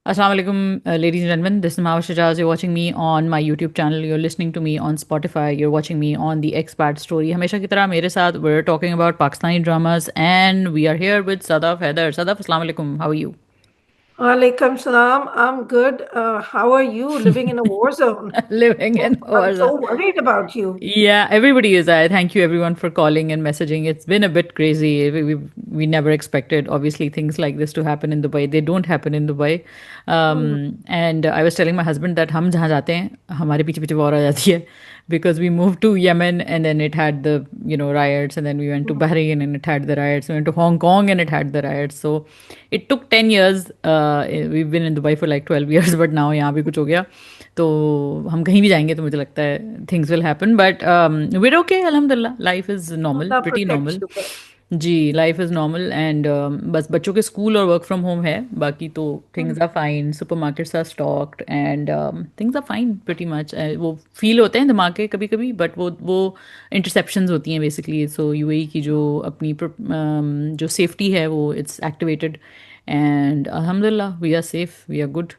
Assalamu alaikum, ladies and gentlemen. This is Mawa Shajaz. You're watching me on my YouTube channel. You're listening to me on Spotify. You're watching me on the Expat Story. हमेशा की तरह मेरे साथ we're talking about Pakistani dramas and we are here with Sadaf Haider. Sadaf, assalamu alaikum. How are you? Walaikum salam. I'm good. How are you living in a war zone? Living in I'm Warsaw. so worried about you. Yeah, everybody is. I thank you everyone for calling and messaging. It's been a bit crazy. We never expected, obviously, things like this to happen in Dubai. They don't happen in Dubai. Hmm. And I was telling my husband that हम जहाँ जाते हैं हमारे पीछे पीछे war आ जाती है because we moved to Yemen and then it had the riots, and then we went to Bahrain and it had the riots. We went to Hong Kong and it had the riots. So it took 10 years. We've been in Dubai for like 12 years, but now यहाँ भी कुछ हो गया. तो हम कहीं भी जाएंगे तो मुझे लगता है things will happen, but we're okay, अल्हम्दुलिल्लाह. Life is normal, Allah pretty protects normal. you. Best. जी, लाइफ इज़ नॉर्मल एंड बस बच्चों के स्कूल और वर्क फ्रॉम होम है. बाकी तो Hmm. Things are fine, supermarkets are stocked and things are fine pretty much. वो फील होते हैं दिमाग के कभी कभी, बट वो इंटरसेप्शंस होती हैं बेसिकली. सो यूएई की जो अपनी जो सेफ्टी है वो इट्स एक्टिवेटेड एंड अल्हम्दुलिल्लाह we are safe, we are good.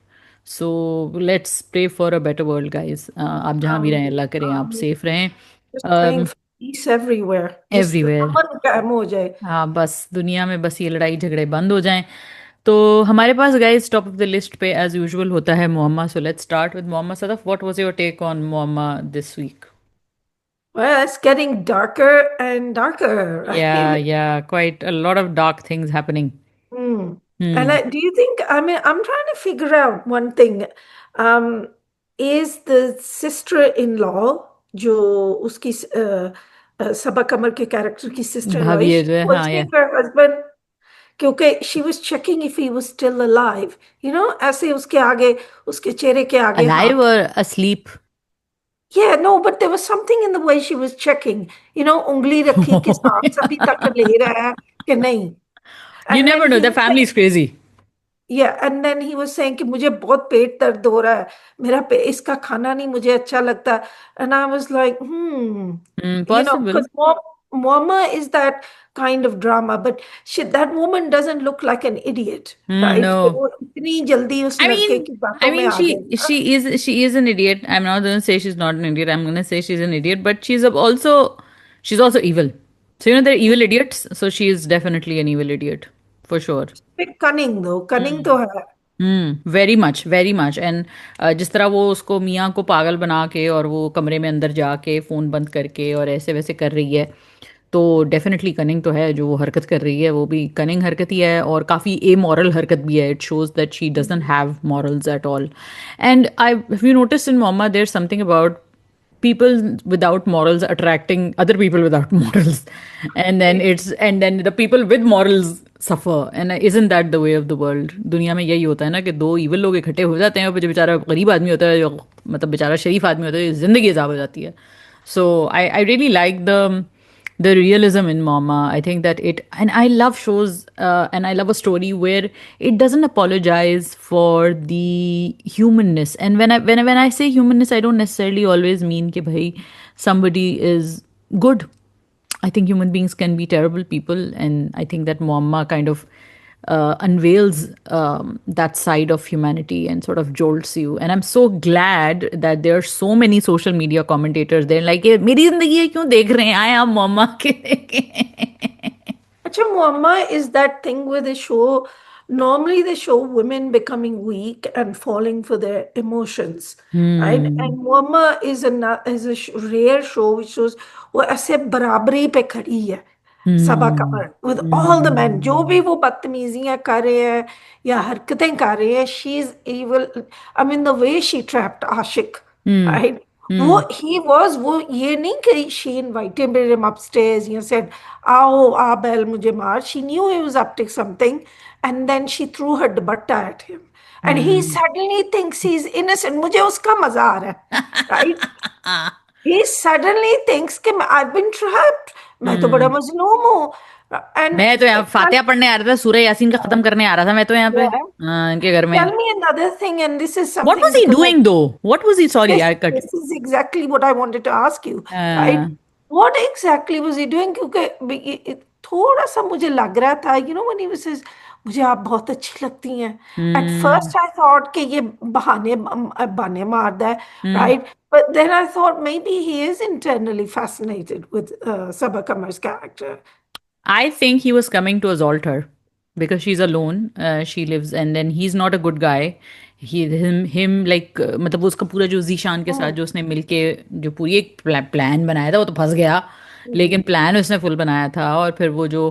So let's pray for a better world guys. आप जहाँ भी रहें Um, अल्लाह करें आप um, सेफ रहें just praying for peace everywhere. Just everywhere. aman kaam ho jaye. हाँ, बस दुनिया में बस ये लड़ाई झगड़े बंद हो जाएं. तो हमारे पास guys top of the list पे एज यूजुअल होता है Muamma. So let's start with Muamma. Sadaf, what was your take on Muamma this week? Well, it's getting darker and darker, yeah right? Yeah quite a lot of dark things happening. Hmm. And hmm. do you think, I mean, I'm trying to figure out one thing. Um, is the sister-in-law, जो उसकी सबा कमर के character की sister-in-law, भाभी is है she जो है, हाँ या poisoning her husband? क्योंकि she was checking if he was still alive. ऐसे उसके आगे, उसके चेहरे के आगे अलाइव हाथ. और asleep. Yeah, no, but there was something in the way she was checking. उंगली रखी कि सांस अभी तक ले रहा है कि नहीं. You And then never know, he the was family is saying, crazy. And then he was saying कि मुझे बहुत पेट दर्द हो रहा है, इसका खाना नहीं मुझे अच्छा लगता. And I was like Possible. because Mama is that kind of drama, but that woman doesn't look like an idiot, right? कि No. वो इतनी जल्दी उस I लड़के mean, की I बातों में mean, आ गई. she is an idiot. I'm not gonna say she's not an idiot. I'm gonna say she's an idiot, but she's also evil. So there are evil idiots. So she is definitely an evil idiot for sure. Cunning दो cunning तो है. Very much, very much. And जिस तरह वो उसको मियाँ को पागल बना के और वो कमरे में अंदर जाके फ़ोन बंद करके और ऐसे वैसे कर रही है, तो डेफिनेटली कनिंग तो है. जो वो हरकत कर रही है वो भी कनिंग हरकत ही है और काफ़ी ए मॉरल हरकत भी है. It shows that she doesn't have morals at all. And I have you notice in Mohammad there something about people without morals attracting other people without morals, and then the people with morals suffer. And isn't that the way of the world? दुनिया में यही होता है ना कि दो evil लोग इकट्ठे हो जाते हैं और जो बेचारा गरीब आदमी होता है, जो मतलब बेचारा शरीफ आदमी होता है, जिंदगी अजाब हो जाती है. So I really like the realism in Mama. I think that and I love shows, and I love a story where it doesn't apologize for the humanness. And when I say humanness, I don't necessarily always mean कि भाई somebody is good. I think human beings can be terrible people, and I think that Muamma kind of unveils that side of humanity and sort of jolts you. And I'm so glad that there are so many social media commentators. They're like, "ये मेरी जिंदगी है क्यों देख रहे हैं? आए आप Muamma के देखें." Acha, Muamma is that thing where they show, normally they show women becoming weak and falling for their emotions, right? Hmm. And Muamma is a rare show which shows वो ऐसे बराबरी पे खड़ी है सबा Hmm. Qamar with all the men. जो भी Hmm. वो बदतमीजियां कर रहे हैं या हरकतें कर रहे हैं, she is evil. I mean the way she trapped Ashik, Hmm. right? Hmm. वो ये नहीं कि she invited him upstairs, said आओ आ बैल मुझे मार. She knew he was up to something, and then she threw her dupatta at him, and he Hmm. suddenly thinks he's innocent. मुझे उसका मजा आ रहा है, right? He suddenली thinks कि I've been trapped. मैं तो बड़ा Hmm. मजलूम हूँ. And मैं तो यहाँ tell, फातिहा पढ़ने आ रहा था, सूरह यासीन का खत्म करने आ रहा था मैं तो यहाँ पे, yeah, इनके घर में. tell me another thing, and this is What was something he because doing though? What was he? Sorry, this I cut. this is exactly what I wanted to ask you, right? Uh, What exactly was he doing? क्योंकि थोड़ा सा मुझे लग रहा था, when he was मुझे आप बहुत अच्छी लगती हैं। At Hmm. First I thought कि ये बहाने बहाने मारदा है, Hmm. Right, but then I thought maybe he is internally fascinated with Saba Qamar's character. I think he was coming to assault her because she's alone. She lives, and then he's not a good guy. Him like मतलब उसका पूरा जो जीशान के साथ Hmm. जो उसने मिलके जो पूरी एक प्लान बनाया था वो तो फंस गया। लेकिन प्लान उसने फुल बनाया था। और फिर वो जो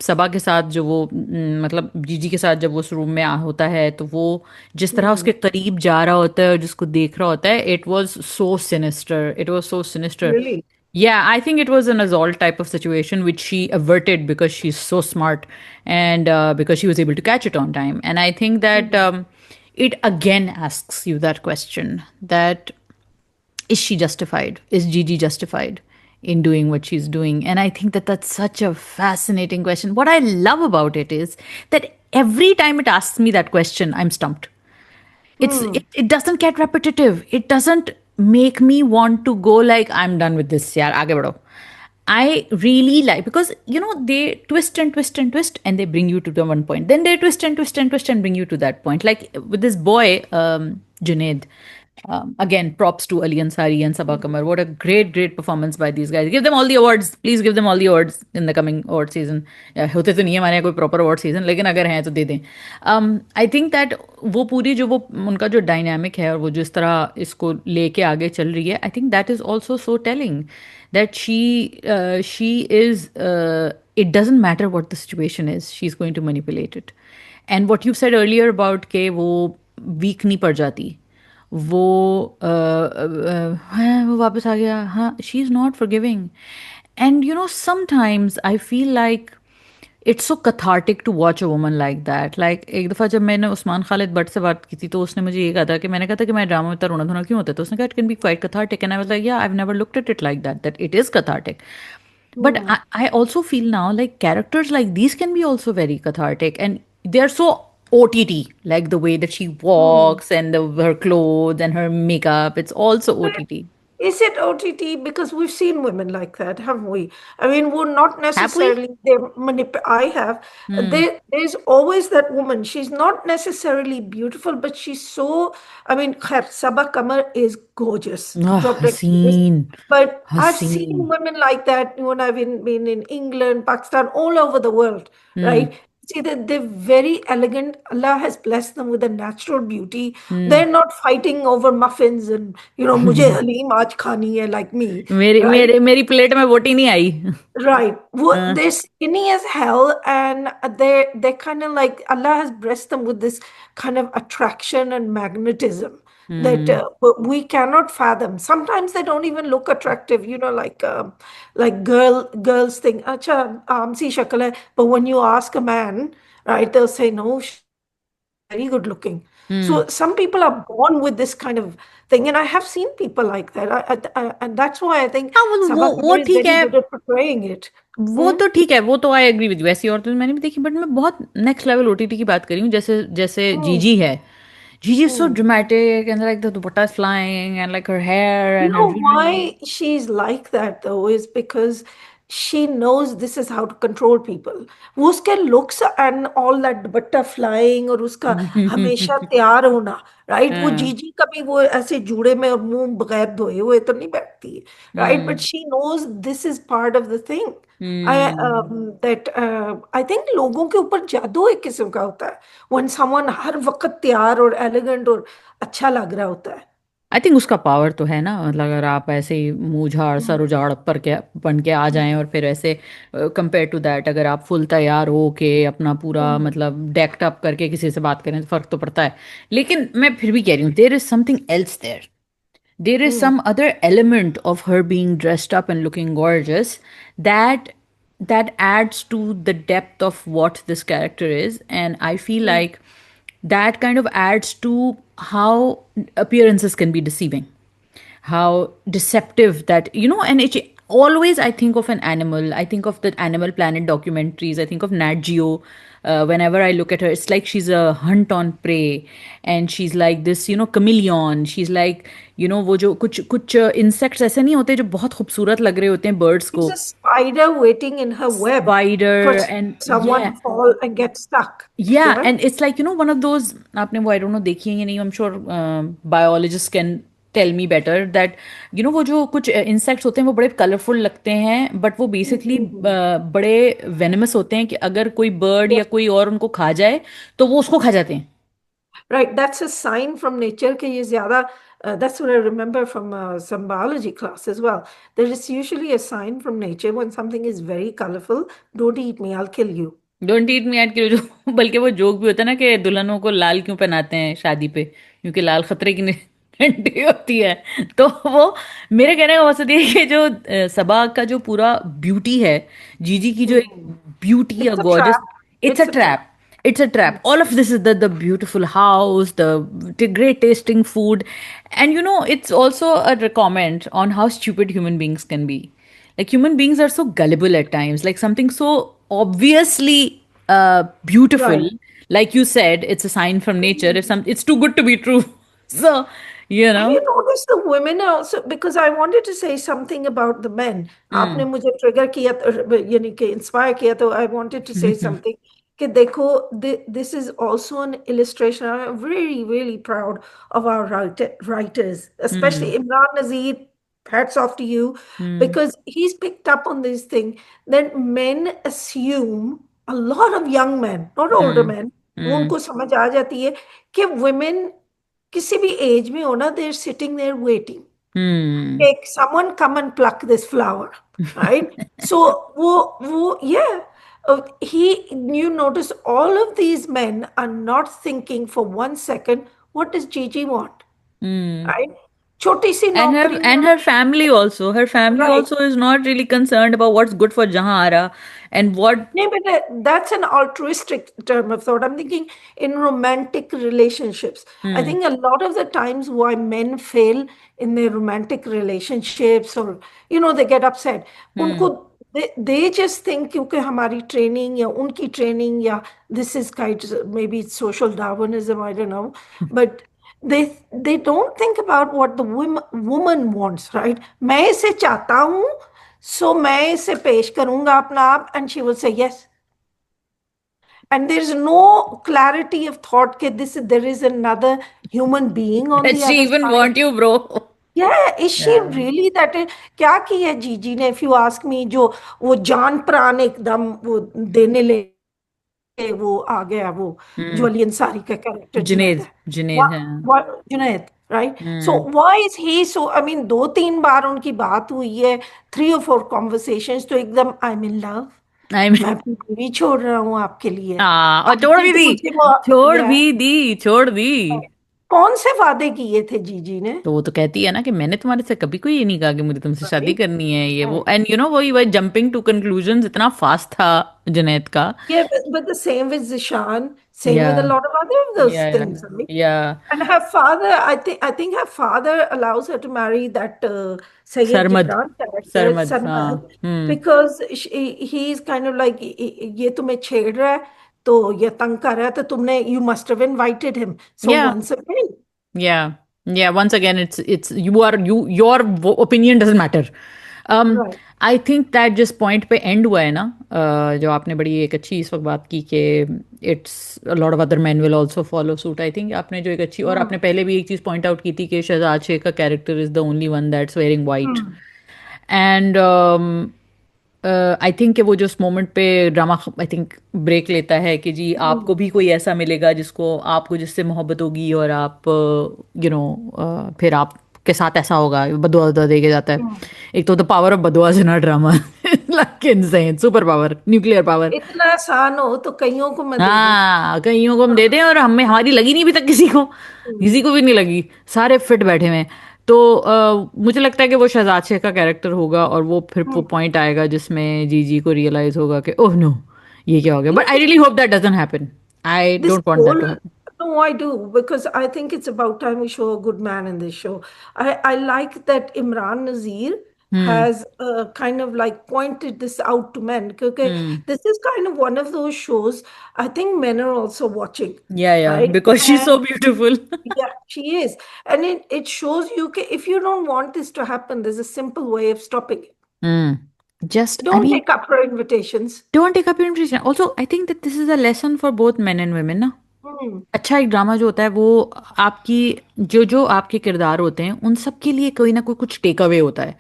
सबा के साथ जो वो मतलब जीजी के साथ जब वो उस रूम में होता है तो वो जिस तरह Hmm. उसके करीब जा रहा होता है और जिसको देख रहा होता है, it was so sinister, it was so sinister. Really? Yeah, I think it was an assault type of situation which she averted because she's so smart and because she was able to catch it on time. And I think that Hmm. it again asks you that question that is she justified? Is Gigi justified in doing what she's doing? And I think that that's such a fascinating question. What I love about it is that every time it asks me that question, I'm stumped. Hmm. It doesn't get repetitive. It doesn't make me want to go like I'm done with this. Yeah, aage badho. I really like because they twist and twist and twist and they bring you to the one point. Then they twist and twist and twist and bring you to that point. Like with this boy, Junaid. Again, props to Ali Ansari and Sabah Hmm. Kamar. What a great, great performance by these guys. Give them all the awards. Please give them all the awards in the coming award season. होते तो नहीं है हमारे यहाँ कोई proper award season, लेकिन अगर हैं तो दे दें। आई थिंक दैट वो पूरी जो वो उनका जो डायनामिक है और वो जिस तरह इसको लेके आगे चल रही है, आई think that is also so telling that she is it doesn't matter what the situation is, she's going to manipulate it. And what you said earlier about के वो वीक नहीं पड़ जाती, वो हाँ वो वापस आ गया, हाँ she is not forgiving. And sometimes I feel like it's so cathartic to watch a woman like that. Like एक दफ़ा जब मैंने उस्मान खालिद भट्ट से बात की थी तो उसने मुझे ये कहा था कि मैंने कहा था कि मैं ड्रामा में इतना रोना धोना क्यों होता है, तो उसने कहा it can be quite cathartic. And I was like yeah I have never looked at it like that, that it is cathartic. But Hmm. I also feel now like characters like these can be also very cathartic, and they're so OTT, like the way that she Hmm. walks and her clothes and her makeup. It's also But OTT. is it OTT? Because we've seen women like that, haven't we? I mean, we're not Have we? necessarily they I have. Hmm. There's always that woman. She's not necessarily beautiful, but she's so. I mean, Khair, Sabah Kamar is gorgeous. Oh, Drop dead gorgeous. Haseen. But I've seen Haseen. women like that when I've been in England, Pakistan, all over the world, Hmm. right? See that they're very elegant. Allah has blessed them with a natural beauty. Hmm. They're not fighting over muffins and मुझे हलीम आज खानी है like me, मेरी right? मेरे मेरी plate में बोटी नहीं आई। Right. हाँ. They're skinny as hell, and they kind of like Allah has blessed them with this kind of attraction and magnetism that Hmm. we cannot fathom. Sometimes they don't even look attractive, like girls think, "Acha, si shakal hai." But when you ask a man, right, they'll say, "No, very good looking." Hmm. So some people are born with this kind of thing, and I have seen people like that. And that's why I think हाँ Sabha वो Kamal is ठीक very है। good at portraying it. वो Hmm? तो ठीक है, वो तो आई एग्री विद यू। ऐसी औरतें मैंने भी देखी, बट मैं बहुत नेक्स्ट लेवल ओटीटी की बात कर रही हूँ, जैसे जैसे Hmm. जीजी है। Jiji is so Hmm. Dramatic and like the dupatta is flying and like her hair You and her know jewellery. why she's like that though is because she knows this is how to control people. वो उसके looks and all that dupatta flying और उसका हमेशा तैयार होना, right? वो हाँ। जीजी कभी वो ऐसे जूड़े में और मुंह बगैर धोए हुए तो नहीं बैठती है, right? But hmm. she knows this is part of the thing. Hmm. I think लोगों के ऊपर जादू एक किस्म का होता है when someone हर वक्त तैयार और एलिगेंट और अच्छा लग रहा होता है. आई थिंक उसका पावर तो है ना, मतलब अगर आप ऐसे ही मुंह झाड़ सर उजाड़ पर के बन के आ जाएं और फिर ऐसे कंपेयर टू दैट अगर आप फुल तैयार हो के अपना पूरा Hmm. मतलब डेक्ड अप करके किसी से बात करें तो फर्क तो पड़ता है। लेकिन मैं फिर भी कह रही हूँ there is something else there, there is Hmm. some other element of her being dressed up and looking gorgeous that adds to the depth of what this character is. And I feel Hmm. like that kind of adds to how appearances can be deceiving, how deceptive that and it always I think of an animal, I think of the Animal Planet documentaries, I think of Nat Geo, whenever I look at her, it's like she's a hunt on prey, and she's like this, chameleon. She's like, वो जो कुछ कुछ insects ऐसे नहीं होते जो बहुत खूबसूरत लग रहे होते हैं birds She's को. a spider waiting in her web for Spider, and someone yeah. to fall and get stuck. Yeah, Yeah. and it's like, one of those, आपने वो I don't know देखी है या नहीं, I'm sure biologists can tell me better that, वो जो कुछ insects होते हैं वो बड़े कलरफुल लगते हैं, but वो बेसिकली Mhm. बड़े venomous होते हैं कि अगर कोई bird Yeah. या कोई और उनको खा जाए तो वो उसको खा जाते हैं. Right. That's a sign from nature कि ये ज़्यादा that's what I remember from some biology class as well. There is usually a sign from nature when something is very colorful. Don't eat me, I'll kill you. Don't eat me at kilo जो बल्कि वो joke भी होता है ना कि दुल्हनों को लाल क्यों पहनाते हैं शादी पे, क्योंकि लाल खतरे की घंटी होती है. तो वो मेरे कहने का मकसद ये है कि जो सबा का जो पूरा ब्यूटी है, जीजी की जो एक Mhm. Beauty, a It's a gorgeous, trap. It's a It's a trap. Trap. It's a trap. All of this is the beautiful house, the great tasting food, and it's also a comment on how stupid human beings can be. Like human beings are so gullible at times. Like something so obviously beautiful, Right. like you said, it's a sign from nature. It's too good to be true. So you Have know. you noticed the women are also, because I wanted to say something about the men. आपने Mm. मुझे trigger किया यानी कि inspire किया, तो I wanted to say something कि देखो, this is also an illustration. I'm really really proud of our writers, especially Mm. Imran Nazir. Hats off to you, Mm. because he's picked up on this thing that men assume, a lot of young men, not older Mm. men, Mm. उनको समझ आ जाती है कि women किसी भी as में हो ना, there sitting there waiting, Mm. Take someone come and pluck this flower, right? So वो he, you notice all of these men are not thinking for 1 second, what does Gigi want, Mm. right? छोटी सी And her नौकरी, and her family also. Her family right? also is not really concerned about what's good for Jahara and what. No, but that's an altruistic term of thought. I'm thinking in romantic relationships. I Hmm. think a lot of the times why men fail in their romantic relationships, or they get upset. Hmm. उनको they just think क्योंकि हमारी training या उनकी training या this is kind of, maybe it's social Darwinism, I don't know, but they don't think about what the woman wants, right? मैं इसे चाहता हूँ, सो मैं इसे पेश करूंगा अपना आप, and she will say yes, and there is no clarity of thought कि this there is another human being on Does the she other even side. want you, bro? Yeah, is she Yeah. really that? क्या की है जीजी ने, if you ask me, जो वो जान प्राण एकदम वो देने ले वो आ गया, वो जो Hmm. अली अंसारी का कैरेक्टर जुनैद Junaid. है, Junaid, है. Junaid, right? So Hmm. Why is he so, I mean 2-3 बार उनकी बात हुई है, 3 or 4 कॉन्वर्सेशंस, तो एकदम I am in love, I'm. मैं अपनी बीवी छोड़ रहा हूँ आपके लिए, हाँ, और छोड़ आपने भी तो दी. मुझे छोड़ या भी दी. छोड़ दी. कौन से वादे किए थे जीजी ने? तो वो तो कहती है ना कि मैंने तुम्हारे से कभी कोई ये नहीं कहा कि मुझे तुमसे शादी राइट, करनी है, ये वो, एंड वही वही जंपिंग टू कंक्लूजन्स इतना फास्ट था जुनैद का. yeah, but the same with Zishan, same with a या lot of other of those या things, right? या And her father, I think her father allows her to marry that Sayyid Sarmad. Gibran character, Sarmad, हाँ. Sanmad, hmm. because he's kind of like, ये तुम्हें छेड़ रहा है, तो ये तंग कर रहा है, तो तुमने, you must have invited him. So या once again, Yeah, yeah. Once again, it's your opinion doesn't matter. right. I think that जिस point पे end हुआ है ना, जो आपने बड़ी एक अच्छी इस वक्त बात की कि it's a lot of other men will also follow suit. I think आपने जो एक अच्छी, और आपने Hmm. पहले भी एक चीज point out की थी कि शहजाद शेख का character is the only one that's wearing white. Hmm. And I think कि वो जो उस मोमेंट पे ड्रामा आई थिंक ब्रेक लेता है कि जी Hmm. आपको भी कोई ऐसा मिलेगा जिससे मोहब्बत होगी, और आप फिर आपके साथ ऐसा होगा, बदुआ वदुआ दे के जाता है. Hmm. एक तो द पावर ऑफ बदुआ in a drama, like insane super power, nuclear power. इतना आसान हो तो कईयों को मैं दे दूं. हाँ, कईयों को हम देते हैं, और हमारी लगी नहीं अभी तक Hmm. किसी को भी नहीं लगी. सारे फिट बैठे हुए हैं. तो मुझे लगता है कि वो शहजाद शेख का कैरेक्टर होगा, और वो फिर वो Hmm. पॉइंट आएगा जिसमें जीजी को रियलाइज होगा कि ओह नो, ये क्या हो गया. You but I really hope that doesn't happen. I This don't want that whole, to happen. no, I do, because I think it's about time we show a good man in this show. I like that Imran Nazir hmm. has kind of like pointed this out to men. Okay, hmm. this is kind of one of those shows I think men are also watching, या right? Because she is so And beautiful. yeah, she is. And it shows you कि if you don't want this to happen, there's a simple way of stopping it. Just, I Don't mean, take up her invitations. don't take up your invitation. Also, I think that this is a lesson for both men and women ना। Hmm. अच्छा एक drama जो होता है वो आपकी जो जो आपके किरदार होते हैं उन सब के लिए कोई ना कोई कुछ टेक अवे होता है।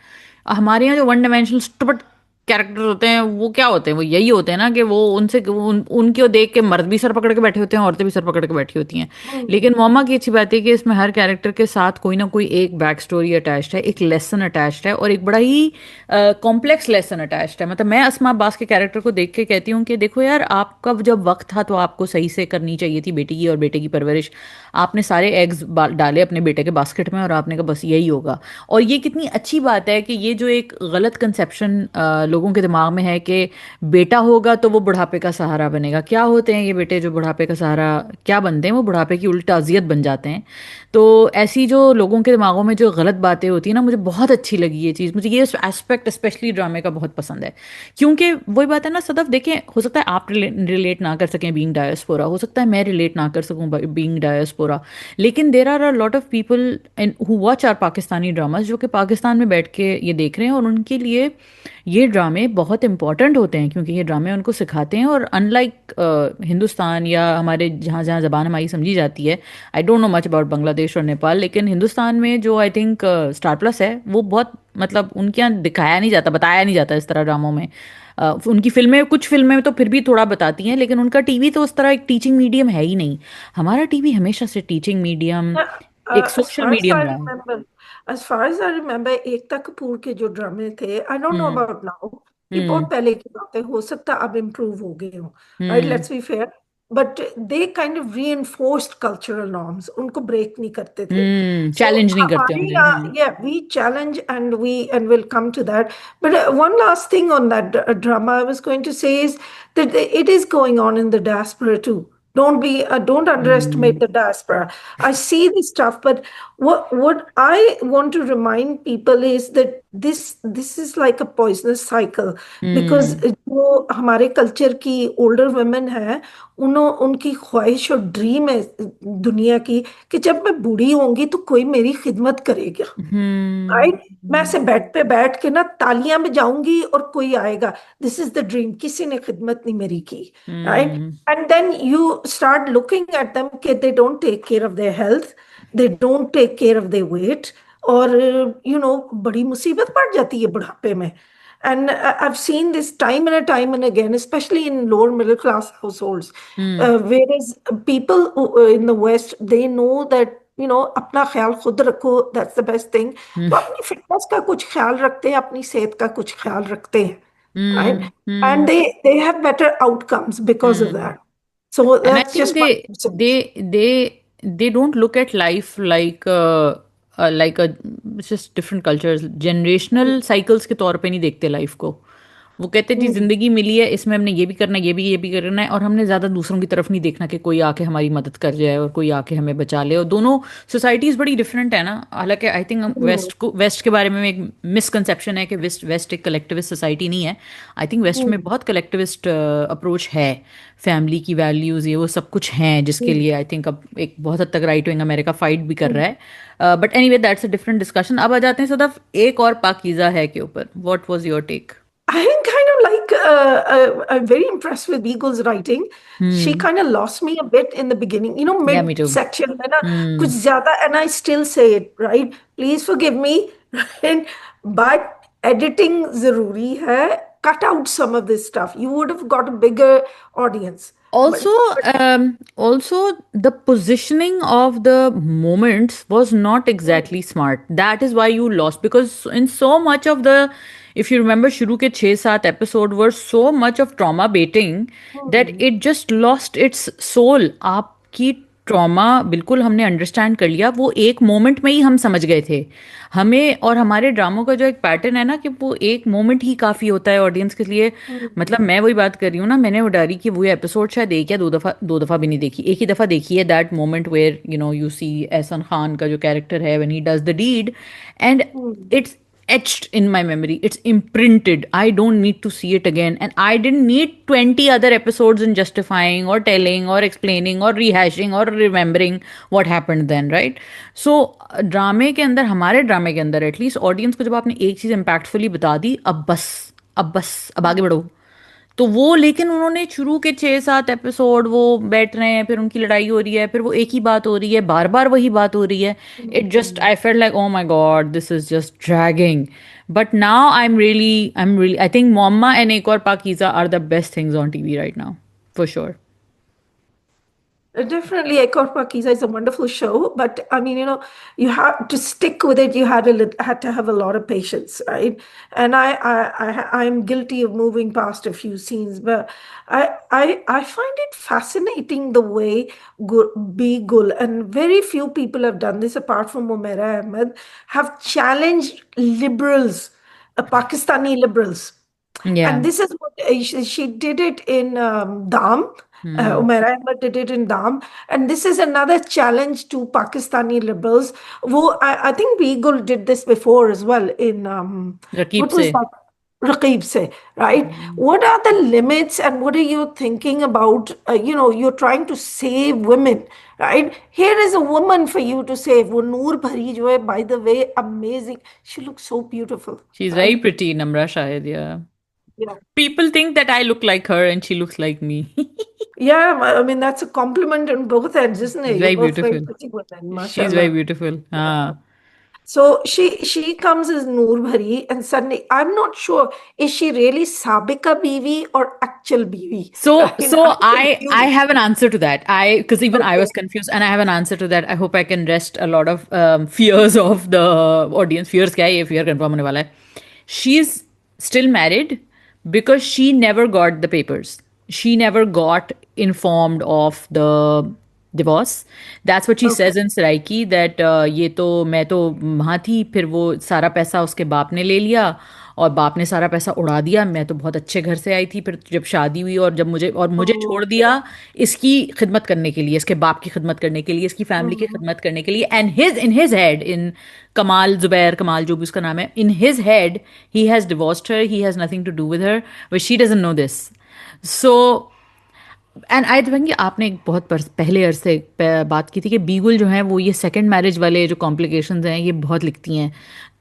हमारे यहाँ जो वन डायमेंशनल स्टूपिड कैरेक्टर होते हैं वो क्या होते हैं, वो यही होते हैं ना कि वो उनसे उनको देख के मर्द भी सर पकड़ के बैठे होते हैं, औरतें भी सर पकड़ के बैठी होती हैं। Hmm. लेकिन मोमा की अच्छी बात है कि इसमें हर कैरेक्टर के साथ कोई ना कोई एक बैक स्टोरी अटैच्ड है, एक लेसन अटैच्ड है, और एक बड़ा ही कॉम्प्लेक्स लेसन अटैच्ड है। मतलब मैं अस्मा अब्बास के कैरेक्टर को देख के कहती हूँ कि देखो यार, आपका जब वक्त था तो आपको सही से करनी चाहिए थी बेटी की और बेटे की परवरिश। आपने सारे एग्स डाले अपने बेटे के बास्केट में और आपने कहा बस यही होगा। और ये कितनी अच्छी बात है कि ये जो एक गलत कंसेप्शन लोगों के दिमाग में है कि बेटा होगा तो वो बुढ़ापे का सहारा बनेगा। क्या होते हैं ये बेटे जो बुढ़ापे का सहारा क्या बनते हैं, वो बुढ़ापे की उल्टा अजियत बन जाते हैं। तो ऐसी जो लोगों के दिमागों में जो गलत बातें होती है ना, मुझे बहुत अच्छी लगी ये चीज़। मुझे ये एस्पेक्ट स्पेशली ड्रामे का बहुत पसंद है, क्योंकि वही बात है ना सदफ, देखें हो सकता है आप रिलेट ना कर सकें बीइंग डायस्पोरा, हो सकता है मैं रिलेट ना कर सकूं बीइंग डायस्पोरा, लेकिन there are a lot of people who watch our Pakistani dramas जो कि पाकिस्तान में बैठ के ये देख रहे हैं, और उनके लिए ये ड्रामे बहुत इंपॉर्टेंट होते हैं क्योंकि ये ड्रामे उनको सिखाते हैं। और अनलाइक हिंदुस्तान या हमारे जहाँ जहाँ ज़बान हमारी समझी जाती है, I don't know much about Bangladesh और नेपाल, लेकिन हिंदुस्तान में जो आई थिंक स्टार प्लस है वो बहुत मतलब उनके यहाँ दिखाया नहीं जाता, बताया नहीं जाता इस तरह ड्रामों में। उनकी फिल्में, कुछ फिल्में तो फिर भी थोड़ा बताती हैं, लेकिन उनका टीवी तो उस तरह एक टीचिंग मीडियम है ही नहीं। हमारा टीवी हमेशा से टीचिंग मीडियम, एक As social far as medium I रहा है। remember, as far as I remember, Ekta Kapoor के जो ड्रामे थे, I don't know hmm. About now, ये हम्म। बहुत पहले की बात है, हो सकता है अब इम्प्रूव हो गए हो, right, hmm. Let's be fair, but they kind of reinforced cultural norms, उनको ब्रेक नहीं करते थे। सो चैलेंज नहीं करते हमारे होंगे। यहाँ, या we challenge and will come to that, but one last thing on that drama I was going to say is that it is going on in the diaspora too. Don't underestimate hmm. the diaspora. I see this stuff, but what I want to remind people is that this is like a poisonous cycle, because हम्म। जो हमारे culture की older women है, उनकी ख्वाहिश और dream है दुनिया की कि जब मैं बूढ़ी होंगी तो कोई मेरी खिदमत करेगा, राइट? मैं हम्म। ऐसे बेड पे बैठ के ना तालियां बजाऊंगी और कोई आएगा, दिस इज द ड्रीम, किसी ने खिदमत नहीं मेरी की, right? Hmm. And then you start looking at them कि they don't take care of their health, they don't take care of their weight, और बड़ी मुसीबत पड़ जाती है बुढ़ापे में. And I've seen this time and again, especially in lower middle class households. Hmm. Whereas people in the West, they know that, अपना ख्याल खुद रखो, that's the best thing. हम्म। तो अपनी फिटनेस का कुछ ख्याल रखते हैं, अपनी सेहत का कुछ ख्याल रखते हैं, right? Hmm. And hmm. they have better outcomes because of hmm. that. So And I that's think just my they observation. they they don't look at life like a just different cultures, generational cycles के तौर पे नहीं देखते life को। वो कहते जी Hmm. जिंदगी मिली है, इसमें हमने ये भी करना है, ये भी करना है, और हमने ज्यादा दूसरों की तरफ नहीं देखना कि कोई आके हमारी मदद कर जाए और कोई आके हमें बचा ले। और दोनों सोसाइटीज बड़ी डिफरेंट है ना। हालांकि आई थिंक Hmm. वेस्ट के बारे में एक मिसकंसेप्शन है कि वेस्ट वेस्ट एक कलेक्टिविस्ट सोसाइटी नहीं है। आई थिंक वेस्ट में Hmm. बहुत कलेक्टिविस्ट अप्रोच है, फैमिली की वैल्यूज ये वो सब कुछ हैं जिसके Hmm. लिए आई थिंक अब एक बहुत हद तक राइट विंग अमेरिका फाइट भी कर Hmm. रहा है। But anyway that's a different discussion. अब आ जाते हैं सदफ एक और पाकीज़ा है के ऊपर। What was your take? I'm kind of like, I'm very impressed with Beagle's writing. She hmm. kind of lost me a bit in the beginning, या मी to. mid-section, है ना, कुछ हम्म। ज़्यादा, and I still say it, right? Please forgive me, right? But editing ज़रूरी है. Cut out some of this stuff. You would have got a bigger audience. Also, But also the positioning of the moments was not exactly smart. That is why you lost, because in so much of the, if you remember, शुरू के 6-7 episode were so much of trauma baiting that hmm, it just lost its soul. आपकी trauma बिल्कुल हमने understand कर लिया, वो एक moment में ही हम समझ गए थे हमें। और हमारे ड्रामों का जो एक पैटर्न है ना कि वो एक मोमेंट ही काफ़ी होता है ऑडियंस के लिए। मतलब मैं वही बात कर रही हूँ ना, मैंने उडारी की वो एपिसोड शायद एक या दो दफ़ा भी नहीं देखी, एक ही दफ़ा देखी है, that moment where you see Ehsan Khan का जो कैरेक्टर है when he does the deed, and hmm, it's etched in my memory. It's imprinted. I don't need to see it again. And I didn't need 20 other episodes in justifying or telling or explaining or rehashing or remembering what happened then, right? So ड्रामे के अंदर, हमारे ड्रामे के अंदर at least audience को जब आपने एक चीज़ इम्पैक्टफुली बता दी, अब आगे बढ़ो। तो वो, लेकिन उन्होंने शुरू के 6-7 एपिसोड वो बैठ रहे हैं, फिर उनकी लड़ाई हो रही है, फिर वो एक ही बात हो रही है, बार बार वही बात हो रही है। It just, I felt like, oh my God, this is just dragging. But now I am really I think Muamma and Ek Aur Pakeeza are the best things on TV right now, for sure. Definitely, Ekor Pakiza is a wonderful show, but I mean, you have to stick with it. You had to have a lot of patience, right? And I'm guilty of moving past a few scenes, but I find it fascinating the way Be Gul, and very few people have done this apart from Umaira Ahmed, have challenged liberals, Pakistani liberals. या। And this is what she did it in Dam. Hmm. Umair Ahmed did it in Dam. And this is another challenge to Pakistani liberals. I think Beagle did this before as well in, Raqib what से। was that? Raqib say, right? Hmm. What are the limits and what are you thinking about? You're trying to save women, right? Here is a woman for you to save. Wo Noor Bhari jo hai, by the way, amazing. She looks so beautiful, she is very right? Pretty, Namra Shahid, yeah. Yeah. People think that I look like her and she looks like me. Yeah, I mean, that's a compliment on both ends, isn't She's it? You're very both very beautiful. pretty women, She's very mashallah. beautiful. Yeah. Ah. So she comes as Noor Bhari, and suddenly I'm not sure, is she really Sabika Biwi or actual Biwi? So Right? so I'm I confused. have an answer to that. I Because even I Okay. was confused, and I have an answer to that. I hope I can rest a lot of fears of the audience. Fears क्या है ये, fear confirm होने वाला है. She's still married because she never got the papers. She never got informed of the divorce. That's what she Okay. says in Saraiki, that ये तो मैं तो वहाँ थी, फिर वो सारा पैसा उसके बाप ने ले लिया और बाप ने सारा पैसा उड़ा दिया। मैं तो बहुत अच्छे घर से आई थी, फिर जब शादी हुई और जब मुझे छोड़ Okay. दिया इसकी खिदमत करने के लिए, इसके बाप की खिदमत करने के लिए, इसकी फैमिली की Mhm. खिदमत करने के लिए। And his in his head, in Kamal, Zubair Kamal जो भी उसका नाम है, in his head he has divorced her, he has nothing to do with her, but she doesn't know this. So and I think आपने एक बहुत पहले अरसे बात की थी कि बीगुल जो है वो ये सेकंड मैरिज वाले जो कॉम्प्लिकेशंस हैं ये बहुत लिखती हैं।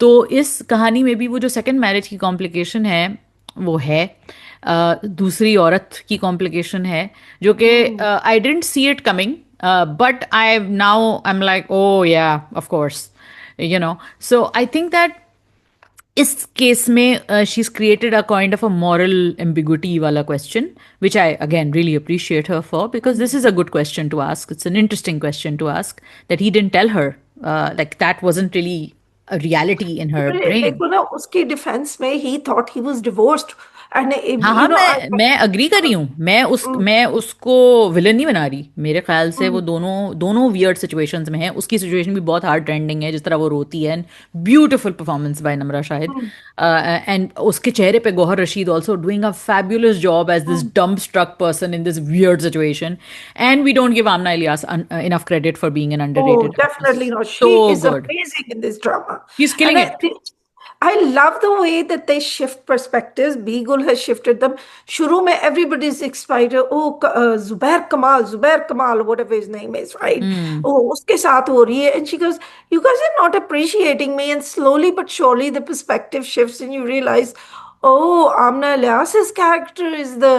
तो इस कहानी में भी वो जो सेकंड मैरिज की कॉम्प्लिकेशन है वो है दूसरी औरत की कॉम्प्लिकेशन है, जो कि Mm. I didn't see it coming, but I am like, oh yeah, of course, so I think that इस केस में she is created a kind of a moral ambiguity वाला question, which I again really appreciate her for, because this is a good question to ask, it's an interesting question to ask, that he didn't tell her, like that wasn't really a reality in her brain. देखो ना, उसके defence में he thought he was divorced, and हाँ हाँ, I मैं agree कर रही हूँ, Mm. मैं उसको विलन नहीं बना रही। मेरे ख्याल से वो Mm. दोनों दोनों वियर्ड सिचुएशंस में है। उसकी सिचुएशन भी बहुत हार्ड ट्रेंडिंग है, जिस तरह वो रोती है, and beautiful performance by Namra Shahid, Mm. And उसके चेहरे पे Gohar Rasheed also doing a fabulous job as this Mm. Dumbstruck person in this weird situation, and we don't give Amna Ilyas enough credit for being an Oh, underrated actress. definitely not. She So is good. amazing in this drama. She's And killing it. I love the way that they shift perspectives. Beagle has shifted them. Shuru mein everybody's excited. Oh, Zubair Kamal, whatever his name is, right? Hmm. Oh, uske saath ho rahi hai. And she goes, you guys are not appreciating me. And slowly but surely the perspective shifts and you realize, oh, Amna Ilyas's character is the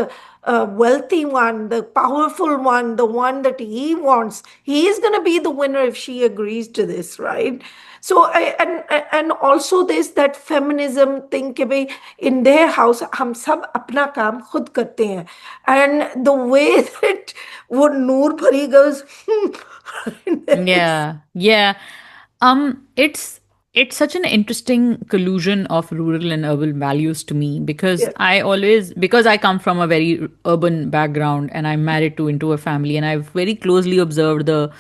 wealthy one, the powerful one, the one that he wants. He is going to be the winner if she agrees to this, right? So and also there's that feminism thing कि भाई in their house हम सब अपना काम खुद करते हैं, and the way that वो नूर भरी goes Yeah, yeah. It's such an interesting collusion of rural and urban values to me, because yeah. because I come from a very urban background and I'm married to into a family, and I've very closely observed the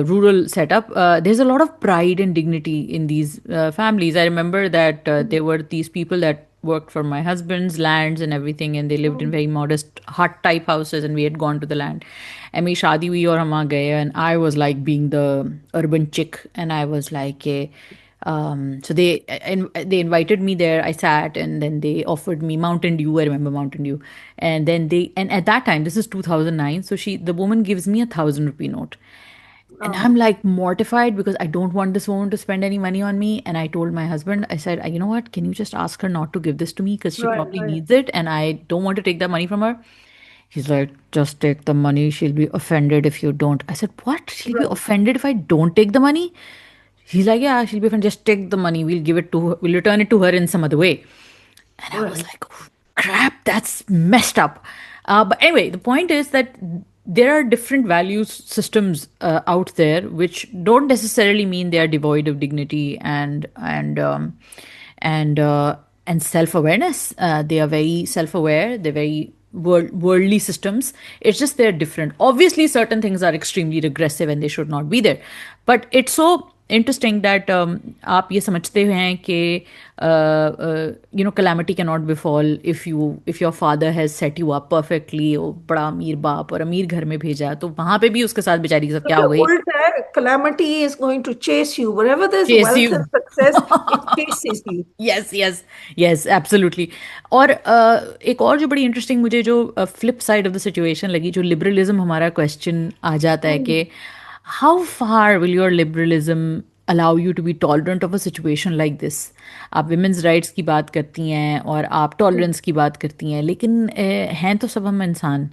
rural setup. There's a lot of pride and dignity in these families. I remember that there were these people that worked for my husband's lands and everything, and they lived in very modest hut type houses, and we had gone to the land, and मेरी शादी हुई और हम वहाँ गए, and I was like being the urban chick, and I was like So they invited me there. I sat, and then they offered me Mountain Dew. I remember Mountain Dew, and then and at that time, this is 2009. So the woman gives me a 1,000 rupee note, and Oh, I'm like mortified because I don't want this woman to spend any money on me. And I told my husband, I said, you know what? Can you just ask her not to give this to me because she right, probably right, needs it, and I don't want to take that money from her. He's like, just take the money. She'll be offended if you don't. I said, what? She'll be right, offended if I don't take the money? He's like, yeah, she'll be offended. Just take the money. We'll give it to her. We'll return it to her in some other way. And I was right. like, oh, crap, that's messed up. But anyway, the point is that there are different value systems out there, which don't necessarily mean they are devoid of dignity and and self awareness. They are very self aware. They're very worldly systems. It's just they're different. Obviously, certain things are extremely regressive and they should not be there. But it's so interesting that आप ये समझते हैं कि calamity cannot befall if your father has set you up perfectly. वो बड़ा अमीर बाप और अमीर घर में भेजा, तो वहां पे भी उसके साथ बेचारी के साथ So क्या the हो गई? old calamity is going to chase you. Wherever there's Chase wealth and you. success, it chases you. Yes yes yes absolutely. और एक और जो बड़ी इंटरेस्टिंग मुझे जो flip side of the situation लगी, जो लिबरलिज्म हमारा क्वेश्चन आ जाता है Hmm. कि how far will your liberalism allow you to be tolerant of a situation like this? आप विमेंस राइट्स की बात करती हैं और आप टॉलरेंस की बात करती हैं, लेकिन हैं तो सब हम इंसान.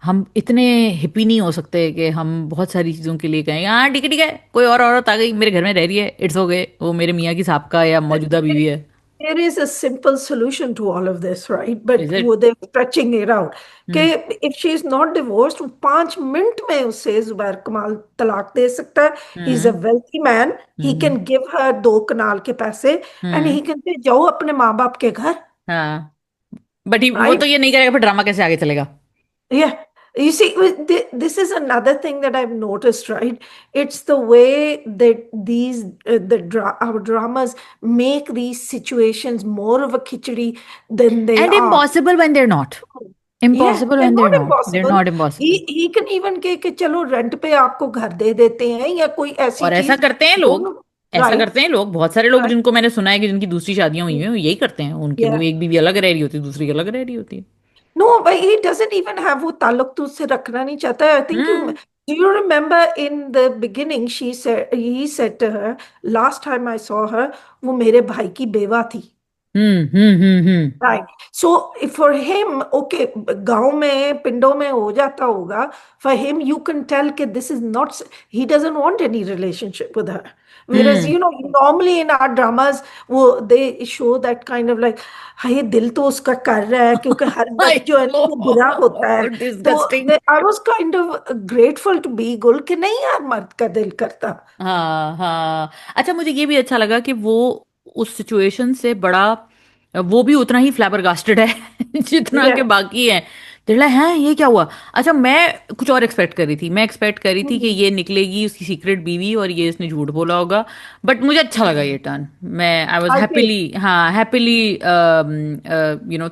हम इतने हिप्पी नहीं हो सकते कि हम बहुत सारी चीज़ों के लिए कहें हाँ ठीक है, कोई और औरत आ गई मेरे घर में रह रही है, इट्स हो गए, वो मेरे मियाँ की साहब का या मौजूदा बीवी है. There is a simple solution to all of this, right? Is But it? they're stretching it out. कि if she is not divorced, वो 5 मिनट में उसे जुबैर कमाल तलाक दे सकता है. He's a hmm. wealthy man. He hmm. can give her 2 कनाल के पैसे and hmm. he can say जाओ अपने माँ बाप के घर, हाँ. बट वो right? तो ये नहीं करेगा, फिर ड्रामा कैसे आगे चलेगा? Yeah. You see, this is another thing that I've noticed, right? It's the way that our dramas make these situations more of a khichdi than they and are. Impossible when they're not. Yeah, impossible they're when they're not not. They're impossible. Not impossible. He can even कि चलो rent पे आपको घर दे देते हैं या कोई ऐसी और ऐसा चीज करते हैं लोग. दोनों, ऐसा राइट, करते हैं लोग, बहुत सारे लोग राइट, जिनको मैंने सुना है कि जिनकी दूसरी शादियां हुई हैं, वो यही करते हैं. उनकी वो या एक बीवी अलग रह रही होती है, दूसरी अलग रह रही होती है. नो भाई, he doesn't even have, वो ताल्लुक तो उससे रखना नहीं चाहता. I think you hmm. do you remember in the beginning he said to her, last time I saw her, वो मेरे भाई की बेवा थी. हम्म. Right. So for him, okay, गांव में पिंडों में हो जाता होगा. For him, you can tell that this is not. He doesn't want any relationship with her. Whereas, hmm. normally in our dramas, they show that kind of like, हाँ ये दिल तो उसका कर रहा है क्योंकि हर आई दर्द जो है ना वो बुरा होता है. तो disgusting. I was kind of grateful to be गुल कि नहीं यार मर्द का दिल करता. हाँ हाँ. अच्छा, मुझे ये भी अच्छा लगा कि वो उस सिचुएशन से बड़ा, वो भी उतना ही फ्लैबरगास्टेड है जितना के Yeah. बाकी हैं. दिखला है ये क्या हुआ? अच्छा, मैं कुछ और एक्सपेक्ट कर रही थी. मैं एक्सपेक्ट कर रही थी कि Hmm. ये निकलेगी उसकी सीक्रेट बीवी और ये इसने झूठ बोला होगा. बट मुझे अच्छा लगा ये टर्न. मैं I was I did. Happily, हाँ happily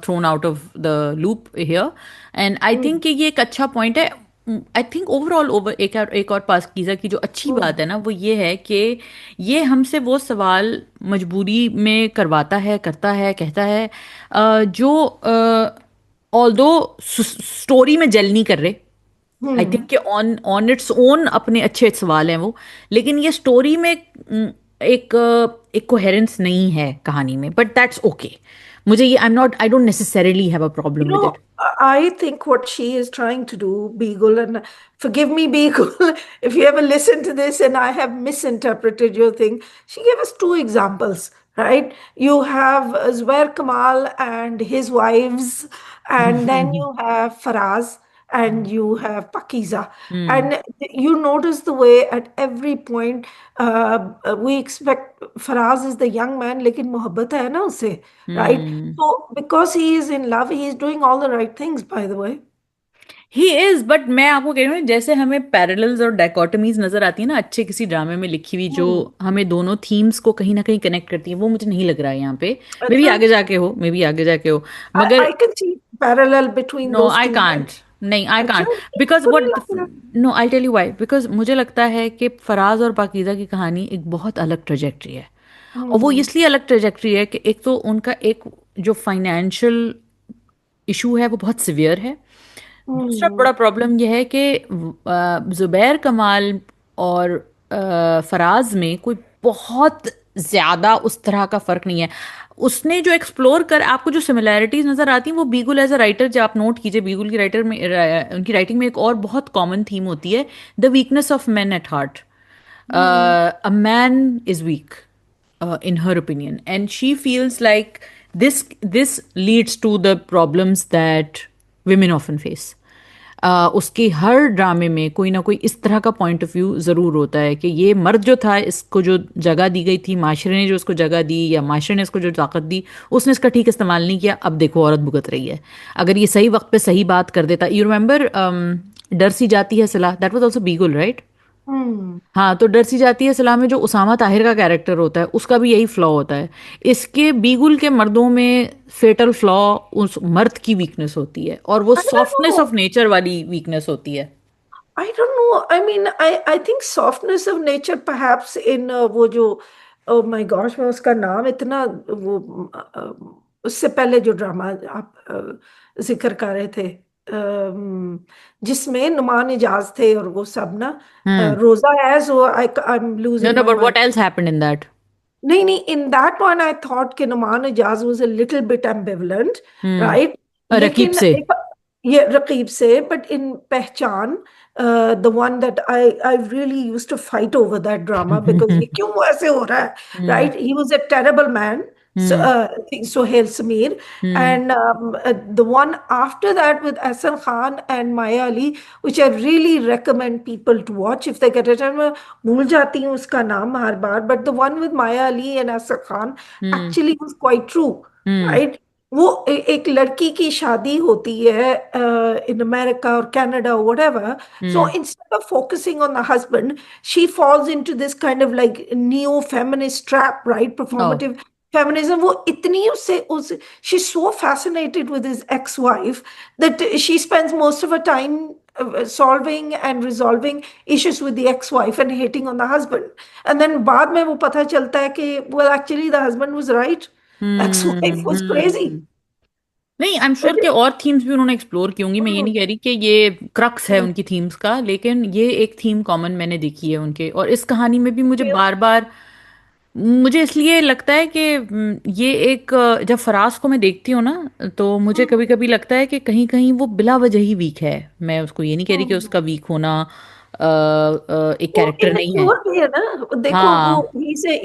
thrown out of the loop here. And I Hmm. Think कि ये एक अच्छा पॉइंट है. आई थिंक ओवरऑल एक और पाकीज़ा की जो अच्छी Hmm. बात है ना, वो ये है कि ये हमसे वो सवाल मजबूरी में करवाता है, करता है, कहता है, जो ऑल्दो स्टोरी में जेल नहीं कर रहे. I think Hmm. कि ऑन ऑन इट्स ओन अपने अच्छे सवाल हैं वो, लेकिन ये स्टोरी में एक एक कोहेरेंस नहीं है कहानी में. But that's okay. मुझे ये I don't necessarily have a problem with it. I think what she is trying to do, Beagle, and forgive me, Beagle, if you ever listen to this and I have misinterpreted your thing, she gave us two examples, right? You have Zubair Kamal and his wives, and then you have Faraz, and you have Pakiza. Hmm. And you notice the way at every point we expect Faraz is the young man, लेकिन मोहब्बत है ना उसे, right? Hmm. So because he is in love, he is doing all the right things, by the way. He is. But मैं आपको कह रही हूँ, जैसे हमें पैरेलल्स और डायकोटमीज नजर आती है ना अच्छे किसी ड्रामे में लिखी हुई, जो Hmm. हमें दोनों थीम्स को कहीं ना कहीं कनेक्ट करती है, वो मुझे नहीं लग रहा है यहाँ पे. मे बी अच्छा, आगे जाके हो, मे बी आगे जाके हो, I मगर can see parallel between no those I two men. Can't. नहीं, आई अच्छा, कांट. बिकॉज तो नहीं वट, लग रहा. No I tell you why. Because मुझे लगता है कि फराज और पाकीज़ा की कहानी एक बहुत अलग ट्रेजेक्ट्री है. और वो हम्म इसलिए अलग ट्रेजेक्ट्री है कि एक तो उनका एक जो फाइनेंशियल इशू है वो बहुत सिवियर है। दूसरा हम्म बड़ा प्रॉब्लम यह है कि जुबैर कमाल और फराज में कोई बहुत ज्यादा उस तरह का फर्क नहीं है। उसने जो एक्सप्लोर कर आपको जो सिमिलैरिटीज नजर आती हैं वो बीगुल एज अ राइटर, जब आप नोट कीजिए बीगुल की राइटर में उनकी राइटिंग में एक और बहुत कॉमन थीम होती है, the weakness of man at heart. Hmm A man is weak, in her opinion, and she feels like this leads to the problems that women often face. उसके हर ड्रामे में कोई ना कोई इस तरह का पॉइंट ऑफ व्यू ज़रूर होता है कि ये मर्द जो था, इसको जो जगह दी गई थी, माशरे ने जो उसको जगह दी या माशरे ने इसको जो ताकत दी, उसने इसका ठीक इस्तेमाल नहीं किया। अब देखो औरत भुगत रही है। अगर ये सही वक्त पे सही बात कर देता, यू रिमेंबर डर सी जाती है सलाह, that was also beagle, right? Hmm हाँ, तो डर सी जाती है सलाह में जो उसामा ताहिर का कैरेक्टर होता है उसका भी यही फ्लॉ होता है। इसके बीगुल के मर्दों में फेटल फ्लॉ उस मर्द की वीकनेस होती है, और वो I don't softness of know. Nature वाली वीकनेस होती है। I don't know. I mean, I think softness of nature perhaps in वो जो oh my gosh मैं उसका नाम इतना वो उससे पहले जो ड्रामा आप जिक्र कर रहे थे जिसमें नुमान इजाज थे और वो सब ना हम्म। रोजा है so I I am no losing no, my but mind what else happened in that? नहीं नहीं in that one I thought कि Numan Ijaz was a little bit ambivalent right Raqeeb लेकिन से। एक ये रकीब से बट इन पहचान the one that I really used to fight over that drama because ये क्यों ऐसे हो रहा है हम्म। right he was a terrible man so, hmm. I think Sohail Sameer hmm. and the one after that with Ahsan Khan and Maya Ali which I really recommend people to watch if they get a time मैं भूल जाती हूँ उसका नाम हर बार but the one with Maya Ali and Ahsan Khan hmm. actually was quite true hmm. right वो एक लड़की की शादी होती है इन अमेरिका और Canada whatever so hmm. instead of focusing on the husband she falls into this kind of like neo feminist trap right O. performative feminism वो इतनी उससे उस she's so fascinated with his ex-wife that she spends most of her time solving and resolving issues with the ex-wife and hating on the husband and then बाद में वो पता चलता है कि well actually the husband was right ex-wife was crazy हम्म। नहीं, I am but sure कि और थीम्स भी उन्होंने एक्सप्लोर की होंगी। मैं ये नहीं कह रही कि ये क्रक्स है उनकी थीम्स का, लेकिन ये एक थीम कॉमन मैंने देखी है उनके, और इस कहानी में भी मुझे बार बार मुझे इसलिए लगता है कि ये एक जब फराज को मैं देखती हूँ ना, तो मुझे कभी कभी लगता है कि कहीं कहीं वो बिला वजह ही वीक है। मैं उसको ये नहीं कह रही कि उसका वीक होना एक वो कैरेक्टर नहीं है। इमेच्योर भी है ना देखो वो हाँ।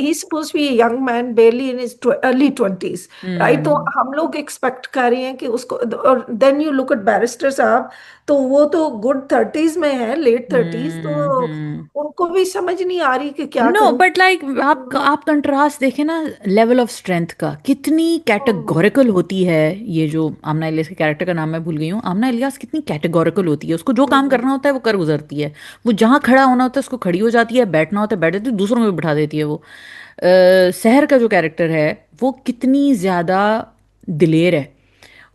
He suppose be young man barely in his early 20s right तो हम्म। हम लोग एक्सपेक्ट कर रहे हैं कि उसको और then you look at barrister साहब तो वो तो गुड 30s में है लेट 30s तो हम्म। उनको भी समझ नहीं आ रही कि क्या नो, करूं बट लाइक आप कंट्रास्ट देखें ना, लेवल ऑफ स्ट्रेंथ का, कितनी कैटेगोरिकल होती है। ये जो आमना इलियास के कैरेक्टर का नाम मैं भूल गई हूँ, आमना इलियास कितनी कैटेगोरिकल होती है। उसको जो काम करना होता है वो कर गुजरती है। वो जहाँ खड़ा होना होता है उसको खड़ी हो जाती है, बैठना होता है बैठ जाती है, दूसरों को भी बिठा देती है वो। सहर का जो कैरेक्टर है वो कितनी ज्यादा दिलेर है।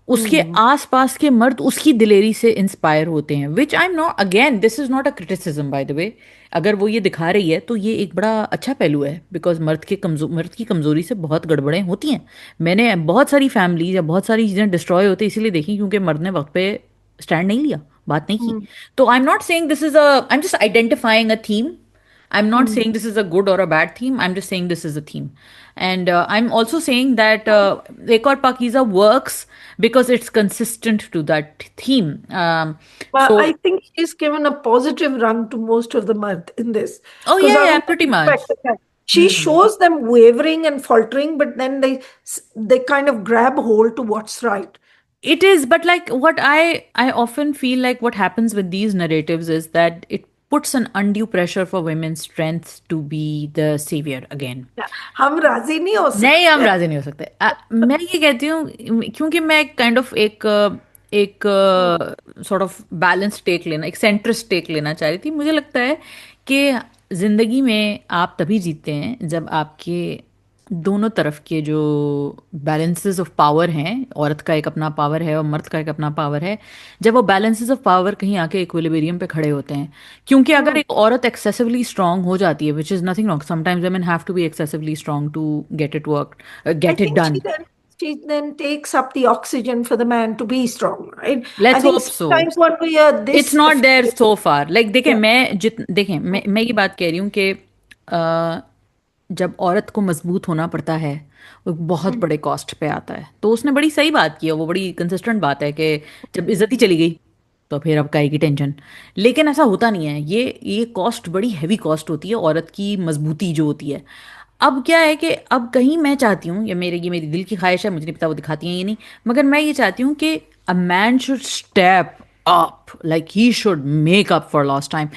उसके हम्म आसपास के मर्द उसकी दिलेरी से इंस्पायर होते हैं, which I am not, again this is not a criticism by the way. अगर वो ये दिखा रही है तो ये एक बड़ा अच्छा पहलू है, बिकॉज मर्द की कमजोरी से बहुत गड़बड़ें होती हैं। मैंने बहुत सारी फैमिलीज या बहुत सारी चीज़ें डिस्ट्रॉय होती इसीलिए देखी क्योंकि मर्द ने वक्त पे स्टैंड नहीं लिया, बात नहीं की। हम्म तो आई am not saying this is a, I am just identifying a theme. I'm not hmm saying this is a good or a bad theme. I'm just saying this is a theme. And I'm also saying that Ek Aur Pakeeza works because it's consistent to that theme. But I So, think she's given a positive run to most of the month in this. oh, Because yeah, I yeah, was pretty much. expecting that. She Hmm. shows them wavering and faltering, but then they kind of grab hold to what's right. It is, but like what I often feel like what happens with these narratives is that it puts an undue pressure for women's strength to be the savior again. हम राजी नहीं हो नहीं, हम सकते राजी नहीं हो सकते। मैं ये कहती हूँ क्योंकि मैं काइंड ऑफ एक सॉर्ट ऑफ बैलेंस टेक लेना, एक सेंट्रिस्ट टेक लेना चाह रही थी। मुझे लगता है कि जिंदगी में आप तभी जीतते हैं जब आपके दोनों तरफ के जो बैलेंसेस ऑफ पावर हैं, औरत का एक अपना पावर है और मर्द का एक अपना पावर है, जब वो बैलेंसेस ऑफ पावर कहीं आके इक्विलिब्रियम पे खड़े होते हैं। क्योंकि अगर हम्म। एक औरत एक्सेसिवली स्ट्रांग हो जाती है, which is nothing wrong, sometimes women have to be excessively strong to get it work, I get it think done. she then takes up the oxygen for the man to be strong, right? I let's think hope so. sometimes when we are it's this not there affected, so far, like देखें, yeah. मैं ये बात कह रही हूँ कि जब औरत को मजबूत होना पड़ता है, वो बहुत Mm, बड़े कॉस्ट पे आता है। तो उसने बड़ी सही बात की है, वो बड़ी कंसिस्टेंट बात है कि जब इज्जत ही चली गई तो फिर अब काहे की टेंशन। लेकिन ऐसा होता नहीं है, ये कॉस्ट बड़ी हैवी कॉस्ट होती है औरत की मजबूती जो होती है। अब क्या है कि अब कहीं मैं चाहती हूँ, या मेरी दिल की ख्वाहिश है, मुझे नहीं पता वो दिखाती हैं ये नहीं, मगर मैं ये चाहती हूँ कि a man should step up, like he should make up for lost time,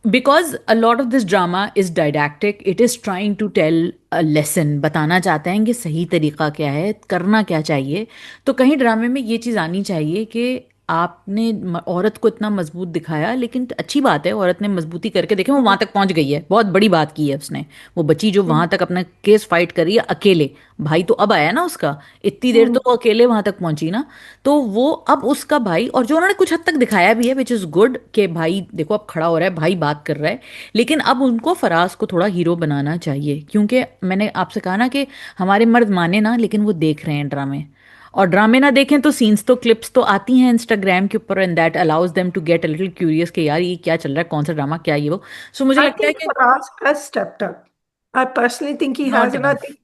because a lot of this drama is didactic, it is trying to tell a lesson, बताना चाहते हैं कि सही तरीका क्या है, करना क्या चाहिए। तो कहीं ड्रामे में ये चीज़ आनी चाहिए कि आपने औरत को इतना मजबूत दिखाया, लेकिन अच्छी बात है औरत ने मजबूती करके देखे, वो वहां तक पहुंच गई है, बहुत बड़ी बात की है उसने। वो बच्ची जो mm, वहां तक अपना केस फाइट कर रही है अकेले, भाई तो अब आया ना उसका, इतनी देर तो mm, वो अकेले वहां तक पहुंची ना। तो वो अब उसका भाई, और जो उन्होंने कुछ हद तक दिखाया भी है विच इज गुड, कि भाई देखो अब खड़ा हो रहा है, भाई बात कर रहा है। लेकिन अब उनको फराज को थोड़ा हीरो बनाना चाहिए, क्योंकि मैंने आपसे कहा ना कि हमारे मर्द माने ना, लेकिन वो देख रहे हैं ड्रामे। और ड्रामे ना देखें तो सीन्स तो क्लिप्स तो आती हैं इंस्टाग्राम के ऊपर, and that allows them to get a little curious कि यार ये क्या चल रहा है, कौन सा ड्रामा, क्या ये वो। सो मुझे I लगता है think कि Faraz has stepped up. I personally think he not has, and I enough. think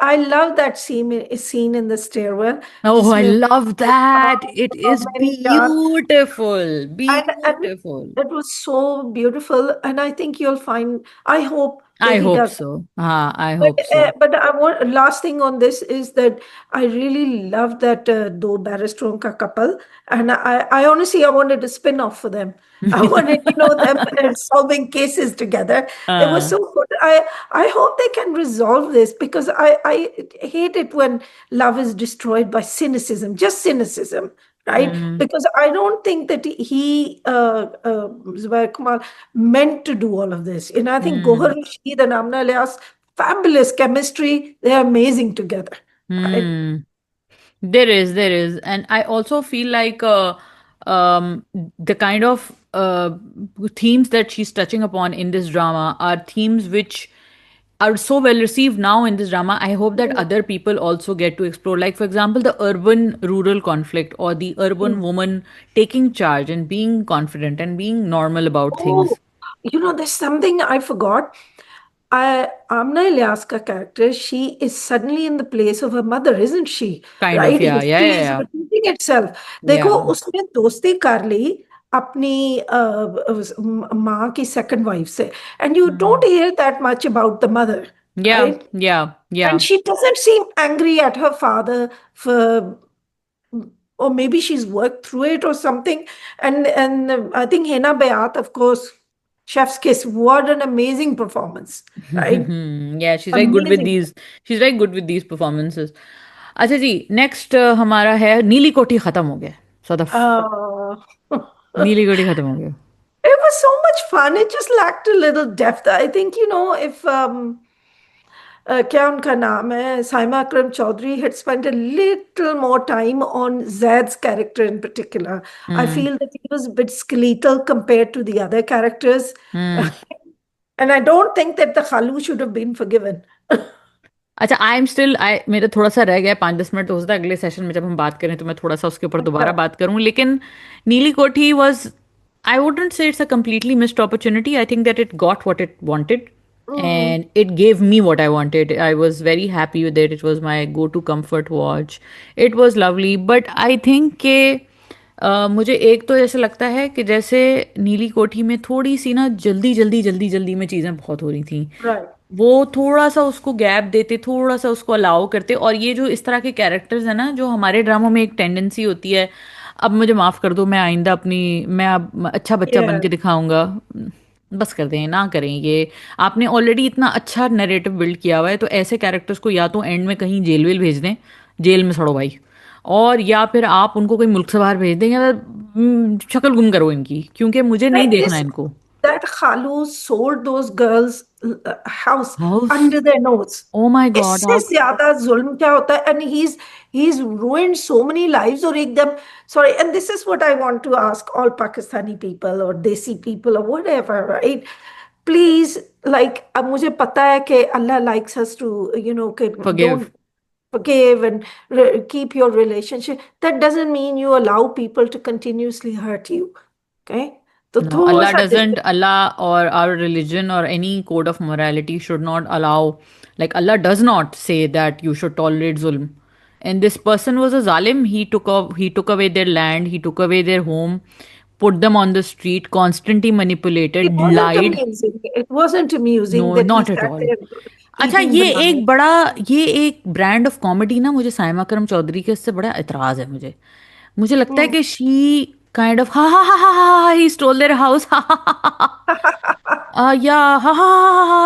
I love that scene in the stairwell, ओह आई जिसमें लव दैट, इट इज मैंने यार, beautiful, and beautiful. it was so beautiful, and I think you'll find. I hope I that he hope does. सो, हाँ I hope so. But I want last thing on this is that I really love that दो बैरिस्टरों का couple, and I honestly I wanted a spin-off for them. I wanted, them solving cases together. It was हाँ। so good. I hope they can resolve this, because I hate it when love is destroyed by cynicism, just cynicism, right? Hmm. Because I don't think that Zubair Kamal meant to do all of this. And I think Gohar hmm. Rashid and Amna Ilyas, fabulous chemistry. They're amazing together, right? Hmm. there is, and I also feel like the kind of themes that she's touching upon in this drama are themes which are so well received now in this drama. I hope that other people also get to explore, like for example the urban rural conflict, or the urban Mm. woman taking charge and being confident and being normal about Oh, things. there's something I forgot. Amna Ilyaska character, she is suddenly in the place of her mother, isn't she? Kind of, Right? yeah, yeah, History is yeah, repeating itself. देखो, yeah, उसने दोस्ती कर ली अपनी माँ की second wife से, and you don't yeah. hear that much about the mother, Yeah, right? yeah, And yeah. she doesn't seem angry at her father for, or maybe she's worked through it or something. And I think Hena Bayat, of course, Chef's Kiss, what an amazing performance, right? Yeah, she's very good with Amazing. these. She's very good with these performances. अच्छा जी, next हमारा है नीली कोठी खत्म हो गया, Sadaf. Uh, नीली कोठी खत्म हो गया। it was so much fun. It just lacked a little depth. I think, if क्या उनका नाम है, Saima Akram Chaudhary had spent a little more time on Zaid's character in particular. I hmm. feel that he was a bit skeletal compared to the other characters. Hmm. And I don't think that the Khalu should have been forgiven. अच्छा, I am still, आई मेरा थोड़ा सा रह गया 5-10 minute, तो हो सकता है अगले सेशन में जब हम बात करें तो मैं थोड़ा सा उसके ऊपर दोबारा बात करूं। लेकिन नीली कोठी was, I wouldn't say it's a completely missed opportunity. I think that it got what it wanted, Mm, and it gave me what I wanted. I was very happy with it. It was my go-to comfort watch. It was lovely, but I think कि मुझे एक तो ऐसा लगता है कि जैसे नीली कोठी में थोड़ी सी ना जल्दी जल्दी जल्दी जल्दी में चीज़ें बहुत हो रही थी। right. वो थोड़ा सा उसको गैप देते, थोड़ा सा उसको अलाउ करते। और ये जो इस तरह के कैरेक्टर्स हैं ना, जो हमारे ड्रामों में एक टेंडेंसी होती है, अब मुझे माफ़ कर दो, मैं आइंदा अपनी, मैं अब अच्छा बच्चा बन Yeah. के दिखाऊंगा, बस कर दें ना करें ये। आपने ऑलरेडी इतना अच्छा नैरेटिव बिल्ड किया हुआ है, तो ऐसे कैरेक्टर्स को या तो एंड में कहीं जेल वेल भेज दें, जेल में सड़ो भाई, और या फिर आप उनको कोई मुल्क से बाहर भेज दें, या शक्ल गुम करो इनकी, क्योंकि मुझे नहीं Like देखना this, इनको। that Khalu sold those girls house house, under their nose. Oh my God, इससे ज्यादा जुल्म क्या होता है? And he's ruined so many lives. और एकदम sorry, and this is what I want to ask all Pakistani people or Desi people or whatever, right? Please, like, अब मुझे पता है कि Allah likes us to, कि forgive. don't forgive and keep your relationship. That doesn't mean you allow people to continuously hurt you. Okay? तो No, थोड़ा Allah सा doesn't, Allah or our religion or any code of morality should not allow, like, Allah does not say that you should tolerate zulm. And this person was a zalim. He took away their land, he took away their home, put them on the street, constantly it manipulated, wasn't lied. amusing. It wasn't amusing No, that he not at sat all. there अच्छा, eating bananas. ये एक brand of comedy ना, मुझे साइमा करम चौधरी के इससे बड़ा एतराज है मुझे. मुझे लगता है Hmm. कि शी काइंड ऑफ, हा हा हा हा हा, ही स्टोल देयर हाउस, हा हा हा हा. Yeah, ha ha ha ha.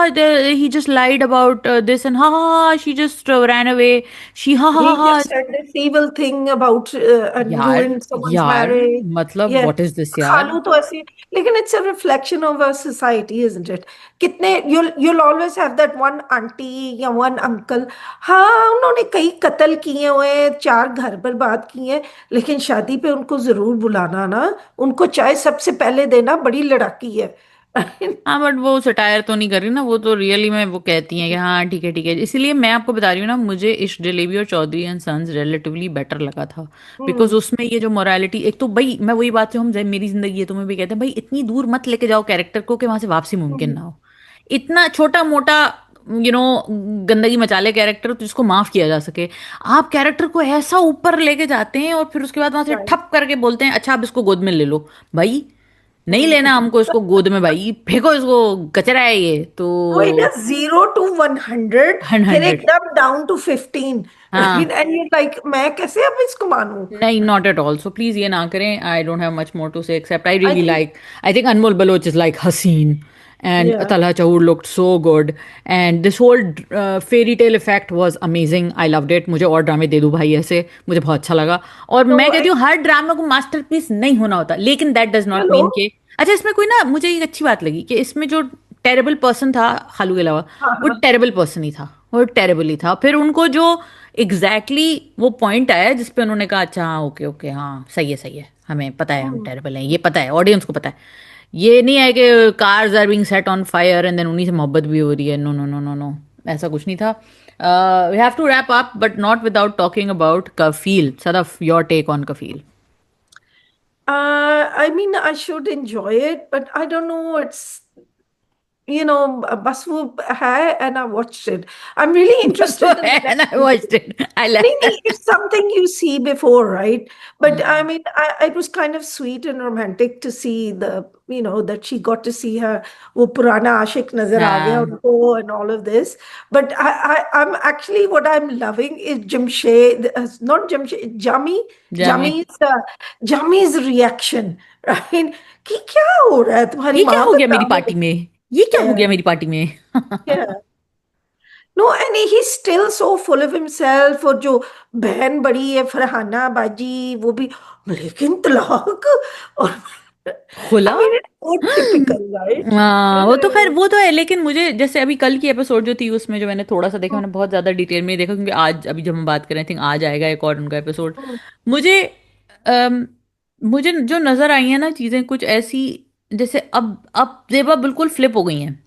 He just lied about this, and ha ha ha. She just ran away. She ha ha ha He ha. just said this evil thing about and यार, ruined someone's यार, marriage. मतलब Yeah. What is this यार. खालू तो ऐसे, लेकिन it's a reflection of our society, isn't it? कितने you'll always have that one auntie या one uncle. हाँ, उन्होंने कई कत्ल किए हुए हैं, 4 घर बर्बाद किए हैं, लेकिन शादी पे उनको जरूर बुलाना ना, उनको चाय सबसे पहले देना, बड़ी लड़ाकी है. हाँ, बट वो सटायर तो नहीं कर रही ना, वो तो रियली में वो कहती हैं कि हाँ ठीक है ठीक है. इसीलिए मैं आपको बता रही हूँ ना, मुझे इश्क जलेबी और Chaudhry and sons relatively better लगा था. Because hmm. उसमें ये जो मोरालिटी, एक तो भाई मैं वही बात से, हम जब मेरी जिंदगी है तुम्हें भी कहते हैं भाई, इतनी दूर मत लेके जाओ कैरेक्टर को कि वहां से वापसी मुमकिन हम्म. ना हो. इतना छोटा मोटा गंदगी मचा ले कैरेक्टर, तो जिसको माफ किया जा सके. आप कैरेक्टर को ऐसा ऊपर लेके जाते हैं और फिर उसके बाद वहां से Right. ठप करके बोलते हैं अच्छा अब इसको गोद में ले लो. भाई, नहीं हम्म. लेना हमको इसको गोद में, भाई फेंको इसको, कचरा है ये तो. वही ना, 0 to 100, फिर 100. एकदम डाउन टू 15. हाँ. एंड यू लाइक, मैं कैसे अब इसको मानूं? नहीं, not at all. So please ये ना करें. I don't have much more to say except I I really think. Like. I think Anmol Baloch is like हसीन, and या. Talha Chahur looked so good, and this whole fairy tale effect was amazing. I loved it. मुझे और ड्रामे दे दो भाई ऐसे, मुझे बहुत अच्छा लगा. और तो मैं कहती हूँ हर ड्रामा को मास्टरपीस नहीं होना होता, लेकिन दैट डज नॉट चलो. मीन के. अच्छा, इसमें कोई ना, मुझे एक अच्छी बात लगी कि इसमें जो टेरेबल पर्सन था खालू के अलावा, हाँ, वो हाँ. टेरेबल पर्सन ही था, वो टेरेबल ही था. फिर उनको जो एग्जैक्टली वो पॉइंट आया जिसपे उन्होंने कहा अच्छा हाँ ओके ओके हाँ सही है, हमें पता है हम हम्म. टेरेबल हैं, ये पता है, ऑडियंस को पता है. ये नहीं है कि cars are being set on fire and then उन्हीं से मोहब्बत भी हो रही है. No no no no no, ऐसा कुछ नहीं था. We have to wrap up but not without talking about Kafeel. Sadaf, your take on Kafeel. I mean, I should enjoy it, but I don't know. It's, बस वो है, and I watched it. I'm really बस वो interested in है the and I next. watched it. I No, like. no, it's something you see before, right? But I mean, it was kind of sweet and romantic to see that she got to see her, वो पुराना आशिक नजर आ गया हाँ, उनको, and all of this. But I'm actually, what I'm loving is Jamshed, not Jamshed, Jami. Jami's reaction, right? कि क्या हो रहा है, तुम्हारी ये क्या माँ हो गया मेरी बदनाम हो पार्टी में, ये क्या हो गई गया मेरी पार्टी में. है. No, and he still so full of himself. और जो बहन बड़ी है फरहाना बाजी, वो भी, लेकिन तलाक. और खुला. I mean it's so typical, right? हाँ, वो तो खैर वो तो है, लेकिन मुझे जैसे अभी कल की एपिसोड जो थी उसमें जो मैंने थोड़ा सा देखा, मैंने बहुत ज्यादा डिटेल में देखा क्योंकि आज अभी जब हम बात करें थिंक आज आएगा एक और उनका एपिसोड. मुझे अम, मुझे जो नजर आई है ना चीजें कुछ ऐसी, जैसे अब जेबा बिल्कुल फ्लिप हो गई हैं.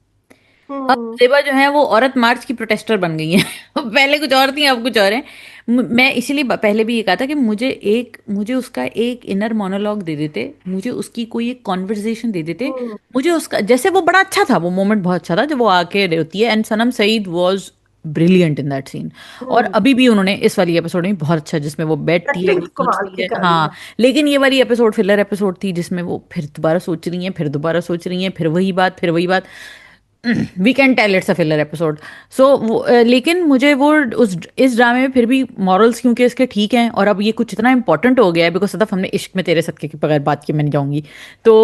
अब जेबा जो है वो औरत मार्च की प्रोटेस्टर बन गई है. पहले कुछ और थी, अब कुछ और है. मैं इसीलिए पहले भी ये कहा था कि मुझे उसका एक इनर मोनोलॉग दे देते, मुझे उसकी कोई एक कॉन्वर्सेशन दे देते. मुझे उसका जैसे वो बड़ा अच्छा था, वो मोमेंट बहुत अच्छा था जब वो आके रहती है, and Sanam Saeed was brilliant in that scene. और अभी भी उन्होंने इस वाली एपिसोड में बहुत अच्छा, जिसमें वो बैठती है एक्टिंग वो कमाल सोचती की है. कर रही हाँ, है. लेकिन ये वाली एपिसोड फिलर एपिसोड थी जिसमें वो फिर दोबारा सोच रही हैं, फिर दोबारा सोच रही हैं, फिर वही बात, फिर वही बात. We can tell it's a filler episode. So लेकिन मुझे वो उस इस ड्रामे में फिर भी मॉरल्स क्योंकि इसके ठीक हैं, और अब ये कुछ इतना इंपॉर्टेंट हो गया है बिकॉज सदफ हमने इश्क में तेरे सदके के बगैर बात की मैं नहीं जाऊंगी. तो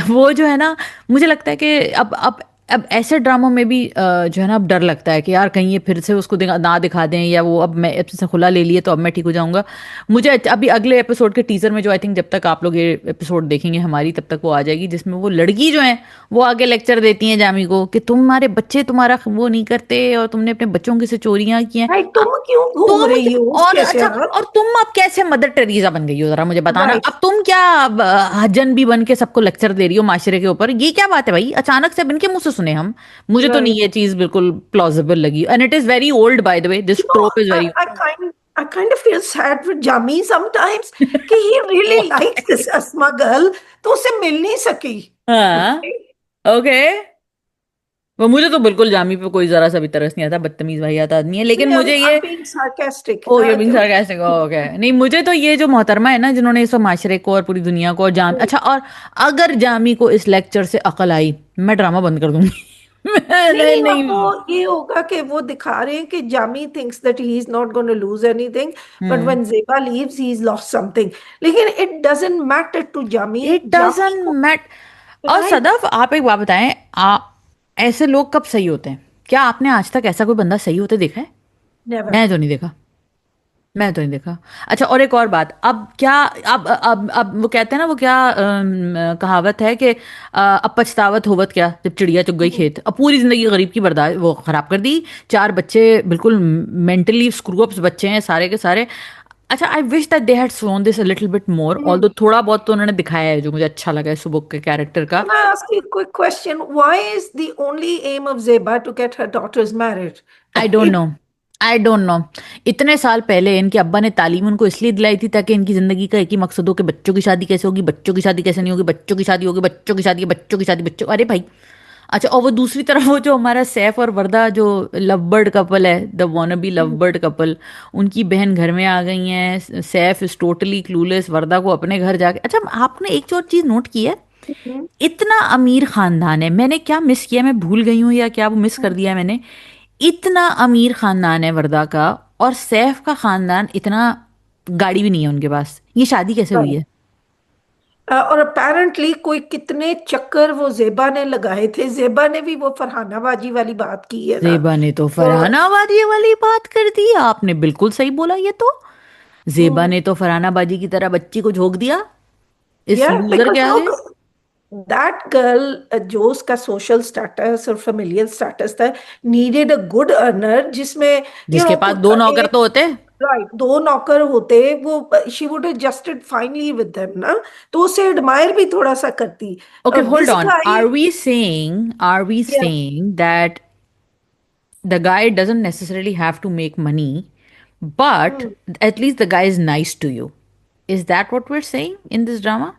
वो जो है ना, मुझे लगता है कि अब अब ऐसे ड्रामों में भी जो है ना, अब डर लगता है कि यार कहीं ये फिर से उसको ना दिखा दें, या वो अब मैं से खुला ले लिए तो अब मैं ठीक हो जाऊंगा। मुझे अभी अगले एपिसोड के टीजर में, जो आई थिंक जब तक आप लोग ये एपिसोड देखेंगे हमारी तब तक वो आ जाएगी, जिसमें वो लड़की जो है वो आगे लेक्चर देती है जामी को कि तुम्हारे बच्चे तुम्हारा वो नहीं करते और तुमने अपने बच्चों की से चोरियां की हैं। भाई तुम क्यों घूम तुम रही हो और उसके अच्छा, साथ? और तुम अब कैसे मदर टेरेसा बन गई हो, जरा मुझे बताना। राइट। अब तुम क्या अब, हजन भी बन के सबको लेक्चर दे रही हो माशरे के ऊपर? ये क्या बात है भाई, अचानक से बन के मुंह से सुने हम। मुझे तो नहीं राइट। ये चीज बिल्कुल प्लॉजिबल लगी, and it is very old bye the way, this You know, ट्रोप is very I kind of feel sad for Jami sometimes कि he really liked this Asma girl, तो उसे मिल नहीं सकी। हाँ, Right? ओके। वो मुझे तो बिल्कुल जामी पे कोई जरा सा भी तरस नहीं आता, बदतमीज भाई आता आदमी है, लेकिन नहीं, मुझे I'm ये, being sarcastic. Oh you being sarcastic, okay. नहीं, मुझे तो ये जो मोहतरमा है ना, जिन्होंने इस माशरे को और पूरी दुनिया को और अच्छा, और अगर जामी को इस लेक्चर से अकल आई, मैं ड्रामा बंद कर दूंगी। नहीं मैं नहीं, अब वो नहीं। ये होगा कि वो दिखा रहे हैं कि Jami thinks that he is not going to lose anything, but hmm. when Zeba leaves, he's lost something. लेकिन it doesn't matter to Jami. It Jami doesn't को, मैट। और right? सदफ, आप एक बात बताएं, ऐसे लोग कब सही होते हैं? क्या आपने आज तक ऐसा कोई बंदा सही होते देखा है? Never. मैं तो नहीं देखा। मैं तो नहीं देखा। अच्छा, और एक और बात, अब क्या, अब वो कहते हैं ना, वो क्या कहावत है कि अब पछतावत होवत क्या, जब चिड़िया चुग गई खेत। अब पूरी जिंदगी गरीब की बर्दाश्त वो खराब कर दी। चार बच्चे बिल्कुल मेंटली स्क्रू अप्स बच्चे हैं सारे के सारे। अच्छा, I wish that they had shown this a little bit more, although थोड़ा बहुत तो उन्होंने दिखाया है जो मुझे अच्छा लगा है सुबुक के कैरेक्टर का। Can I ask you a quick question? Why is the only aim of Zeba to get her daughters married? I don't know, I don't know. इतने साल पहले इनके अब्बा ने तालीम उनको इसलिए दिलाई थी ताकि इनकी जिंदगी का एक ही मकसद हो कि बच्चों की शादी कैसे होगी, बच्चों की शादी कैसे नहीं होगी, बच्चों की शादी होगी, बच्चों की शादी, बच्चों की शादी, बच्चों, अरे भाई। अच्छा, और वो दूसरी तरफ वो जो हमारा सैफ और वर्दा जो लव बर्ड कपल है, the wannabe love bird couple, उनकी बहन घर में आ गई हैं, सैफ इज टोटली क्लूलेस, वर्दा को अपने घर जाके। अच्छा, आपने एक और चीज नोट की है, इतना अमीर खानदान है, मैंने क्या मिस किया, मैं भूल गई हूँ या क्या वो मिस कर दिया मैंने? इतना अमीर खानदान है वर्दा का, और सैफ का खानदान इतना, गाड़ी भी नहीं है उनके पास, ये शादी कैसे हुई है? और अपेरेंटली कोई कितने चक्कर वो जेबा ने लगाए थे। जेबा ने भी वो फरहाना बाजी वाली बात की है ना। जेबा ने तो तो फरहाना बाजी वाली बात कर दी, आपने बिल्कुल सही बोला ये तो। जेबा ने तो फरहाना बाजी की तरह बच्ची को झोंक दिया इस या लूजर के बिकॉज आगे। लुक, दैट गर्ल जो उसका सोशल स्टेटस और फेमिलियल स्टेटस था, नीडेड अ गुड अर्नर जिसमें जिसके पास दो नौकर एक, तो होते। राइट, दो नौकर होते वो, she would have adjusted finally with them ना, तो उसे एडमायर भी थोड़ा सा करती। Okay, hold this on, guy, are we saying that the guy doesn't necessarily have to make money, but at least the guy is nice to you? Is that what we're saying in this drama?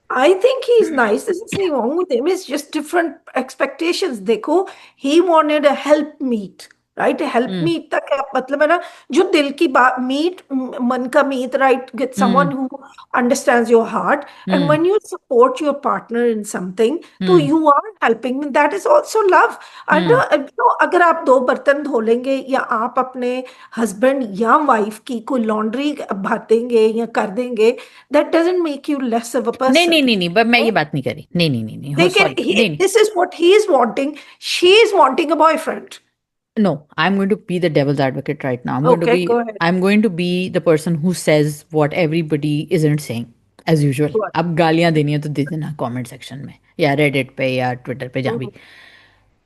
I think he's nice. There's nothing wrong with him. It's just different expectations. देखो, he wanted a help meet, right? A help Hmm. meet का क्या मतलब है ना, जो दिल की बात, meet, मन का meet, right? Get someone Hmm. who understands your heart. And Hmm. when you support your partner in something, तो Hmm. you are helping. That is also love. I Hmm. know, अगर आप दो बर्तन धो लेंगे या आप अपने हस्बैंड या वाइफ की कोई लॉन्ड्री भर देंगे या कर देंगे, that doesn't make you less of a नहीं person. नहीं नहीं नहीं, मैं ये बात नहीं करी, नहीं नहीं नहीं नहीं, हो लेकिन सॉरी, नहीं नहीं। this is what he is wanting. She is wanting a boyfriend. No, I'm going to be the devil's advocate right now. Okay, go ahead. I'm going to be the person who says what everybody isn't saying, as usual. Go ahead. अब गालियां देनी है तो दे देना comment section में, या Reddit पे, या ट्विटर पे, जहाँ भी।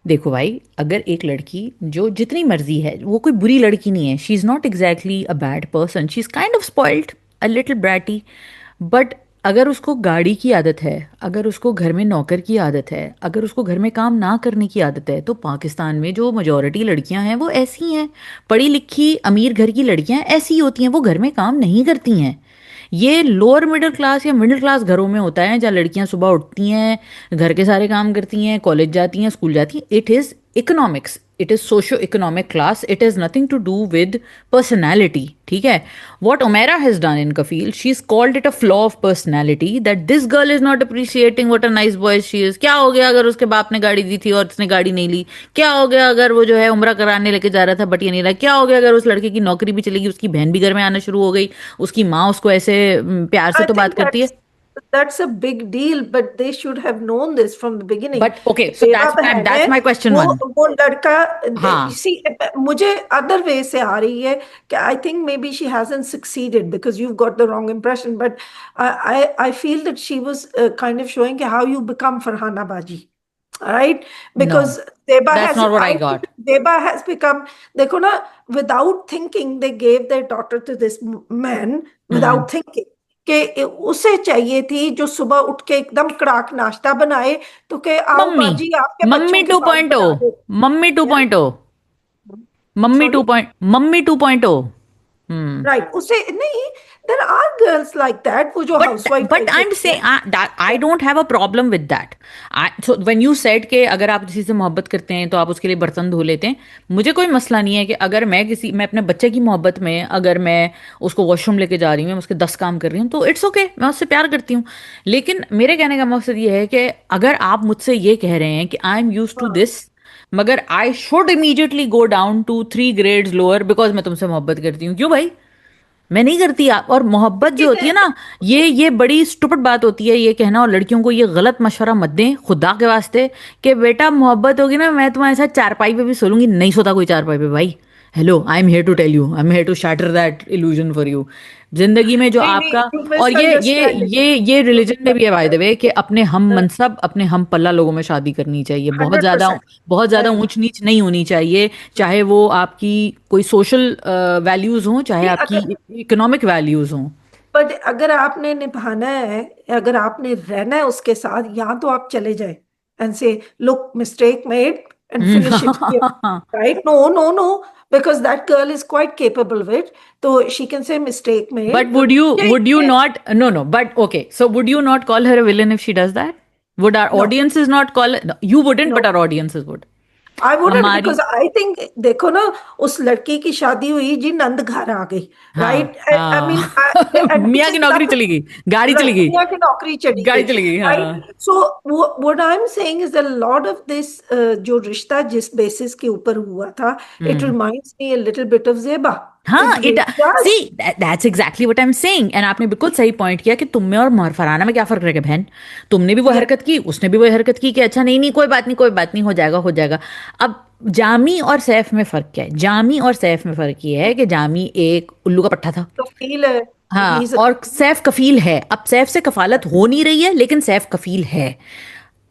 देखो भाई, अगर एक लड़की जो जितनी मर्जी है, वो कोई बुरी लड़की नहीं है, she is not exactly a bad person, she is kind of spoiled, a little bratty, but अगर उसको गाड़ी की आदत है, अगर उसको घर में नौकर की आदत है, अगर उसको घर में काम ना करने की आदत है, तो पाकिस्तान में जो मेजॉरिटी लड़कियां हैं वो ऐसी हैं। पढ़ी लिखी अमीर घर की लड़कियां ऐसी होती हैं, वो घर में काम नहीं करती हैं। ये लोअर मिडिल क्लास या मिडिल क्लास घरों में होता है, जहाँ लड़कियां सुबह उठती हैं, घर के सारे काम करती हैं, कॉलेज जाती हैं, स्कूल जाती हैं। It is economics, it is socio economic class, it is nothing to do with personality, ठीक है? What Umera has done in Kafeel, she is called it a flaw of personality, that this girl is not appreciating what a nice boy she is. क्या हो गया अगर उसके बाप ने गाड़ी दी थी और उसने गाड़ी नहीं ली? क्या हो गया अगर वो जो है उम्रा कराने लेके जा रहा था बट ये नहीं रहा? क्या हो गया अगर उस लड़के की नौकरी भी चलेगी, उसकी बहन भी घर में आना शुरू हो गई, उसकी माँ उसको ऐसे प्यार से I तो बात think करती that's है। that's a big deal, but they should have known this from the beginning. But okay, so बेवा बहन है, दैट्स माय क्वेश्चन वो वन। वो लड़का, हाँ, सी, मुझे अदर वे से आ रही है कि I think maybe she hasn't succeeded because you got the wrong impression, but I feel that she was kind of showing how you become Farhana Baji, right? No, Because Deba that's has, not what I I think got. Deba has become, देखो ना, without thinking they gave their daughter to this man hmm, without thinking, कि उसे चाहिए थी जो सुबह उठ के एकदम कड़ाक नाश्ता बनाए, तो के आओ मम्मी, बाजी आपके मम्मी बच्चों के बाल 2.0, बना दो। Mummy Yeah, 2.0, mummy sorry, 2 point, mummy 2.0। हम्म। right, उसे नहीं, there are girls like that, वो जो but housewife but type I am होती से है। आई don't have a problem with that. So when you said के अगर आप किसी से मोहब्बत करते हैं तो आप उसके लिए बर्तन धो लेते हैं, मुझे कोई मसला नहीं है कि अगर मैं अपने बच्चे की मोहब्बत में अगर मैं उसको वॉशरूम लेके जा रही हूँ, मैं उसके 10 काम कर रही हूँ, तो इट्स ओके, मैं उससे प्यार करती हूँ। लेकिन मेरे कहने का मकसद ये है कि अगर आप मुझसे ये कह रहे हैं कि आई एम यूज टू हाँ, दिस, मगर I should immediately go down to 3 grades lower because मैं तुमसे मोहब्बत करती हूँ, क्यों भाई? मैं नहीं करती। आप और मोहब्बत जो होती है ना, ये बड़ी स्टुपिड बात होती है ये कहना, और लड़कियों को ये गलत मशवरा मत दें खुदा के वास्ते कि बेटा मोहब्बत होगी ना मैं तुम्हारे साथ चारपाई पे भी सो लूंगी। नहीं सोता कोई चारपाई पे भाई। Hello, I am here to tell you, I am here to shatter that illusion for you. जिंदगी में जो नहीं नहीं, आपका, you और misunderstanding, ये रिलीजन में भी है बाय द वे कि अपने हम मनसब अपने हम पल्ला लोगों में शादी करनी चाहिए। Hundred percent. बहुत ज्यादा ऊंच नीच नहीं होनी चाहिए। चाहे वो आपकी कोई सोशल वैल्यूज हों, चाहे आपकी अगर, इकोनॉमिक वैल्यूज हों। बट अगर आपने निभाना है, अगर आपने रहना है उसके साथ, या तो आप चले जाए and say look mistake made and finish it, right? No no no, because that girl is quite capable with, तो she can say mistake But made. would you not, no, no, but okay, so would you not call her a villain if she does that? Would our no audiences not call it? No, you wouldn't, but no, our audiences would. I wouldn't, हमारी, because I think, देखो ना, उस लड़की की शादी हुई जी, नंद घर आ गई, हाँ, राइट? आई हाँ। मीन, एंड विच मियाँ इज की नौकरी चली नथिंग, गई, गाड़ी चली right, गई, दुनिया की नौकरी चली गाड़ी गई, चली गई, राइट? हाँ। सो what I'm saying is a lot of this, जो रिश्ता जिस बेसिस के ऊपर हुआ था, it hmm. reminds me a little bit of Zeba. हाँ, It it, really does. See, that's exactly what I am saying, and आपने बिल्कुल सही पॉइंट किया कि तुम में और फरहाना में क्या फर्क रहेगा बहन। तुमने भी वो Yeah. हरकत की, उसने भी वो हरकत की कि अच्छा नहीं नहीं कोई बात नहीं, कोई बात नहीं, हो जाएगा हो जाएगा। अब जामी और सैफ में फर्क क्या है? जामी और सैफ में फर्क ये है कि जामी एक उल्लू का पट्टा था। तो feel है, हाँ, he's a, और सैफ कफील है। अब सैफ से कफालत हो नहीं रही है, लेकिन सैफ कफील है।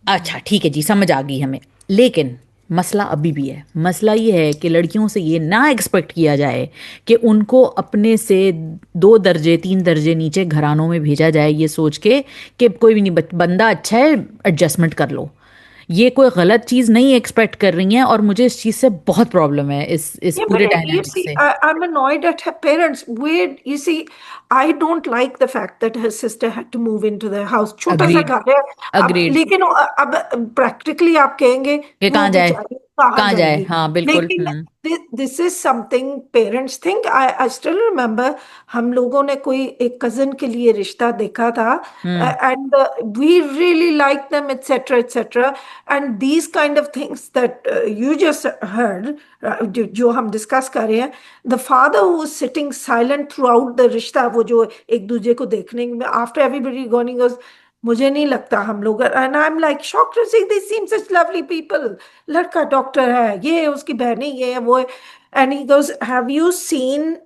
अच्छा ठीक है जी, समझ आ गई हमें। लेकिन मसला अभी भी है। मसला ये है कि लड़कियों से ये ना एक्सपेक्ट किया जाए कि उनको अपने से 2 दर्जे 3 दर्जे नीचे घरानों में भेजा जाए ये सोच के कि कोई भी नहीं, बंदा अच्छा है, एडजस्टमेंट कर लो। ये कोई गलत चीज़ नहीं एक्सपेक्ट कर रही हैं, और मुझे इस चीज़ से बहुत प्रॉब्लम है, इस yeah, but पूरे you डायनामिक see, से। I'm annoyed at her parents. Weird, you see, I don't like the fact that her sister had to move into their house. छोटा सा अग्रीड, घर है, अब अग्रीड। लेकिन अब प्रैक्टिकली आप कहेंगे कि वो कहाँ जाए, बेचारी कहाँ कहाँ जाए, जाएगी, हाँ बिल्कुल। लेकिन hmm, this is something parents think. I still remember, हम लोगों ने कोई एक कजन के लिए रिश्ता देखा था, hmm, and we really like them etcetera etcetera, and these kind of things that you just heard, जो हम डिस्कस कर रहे हैं, the father who was sitting silent throughout the रिश्ता, वो जो एक दूसरे को देखने में, आफ्टर एवरीबडी गोइंग, मुझे नहीं लगता हम लोग, and I am like shocked to see they seem such lovely people. लड़का डॉक्टर है, ये है उसकी बहनें, ये है वो है, and he goes, have you seen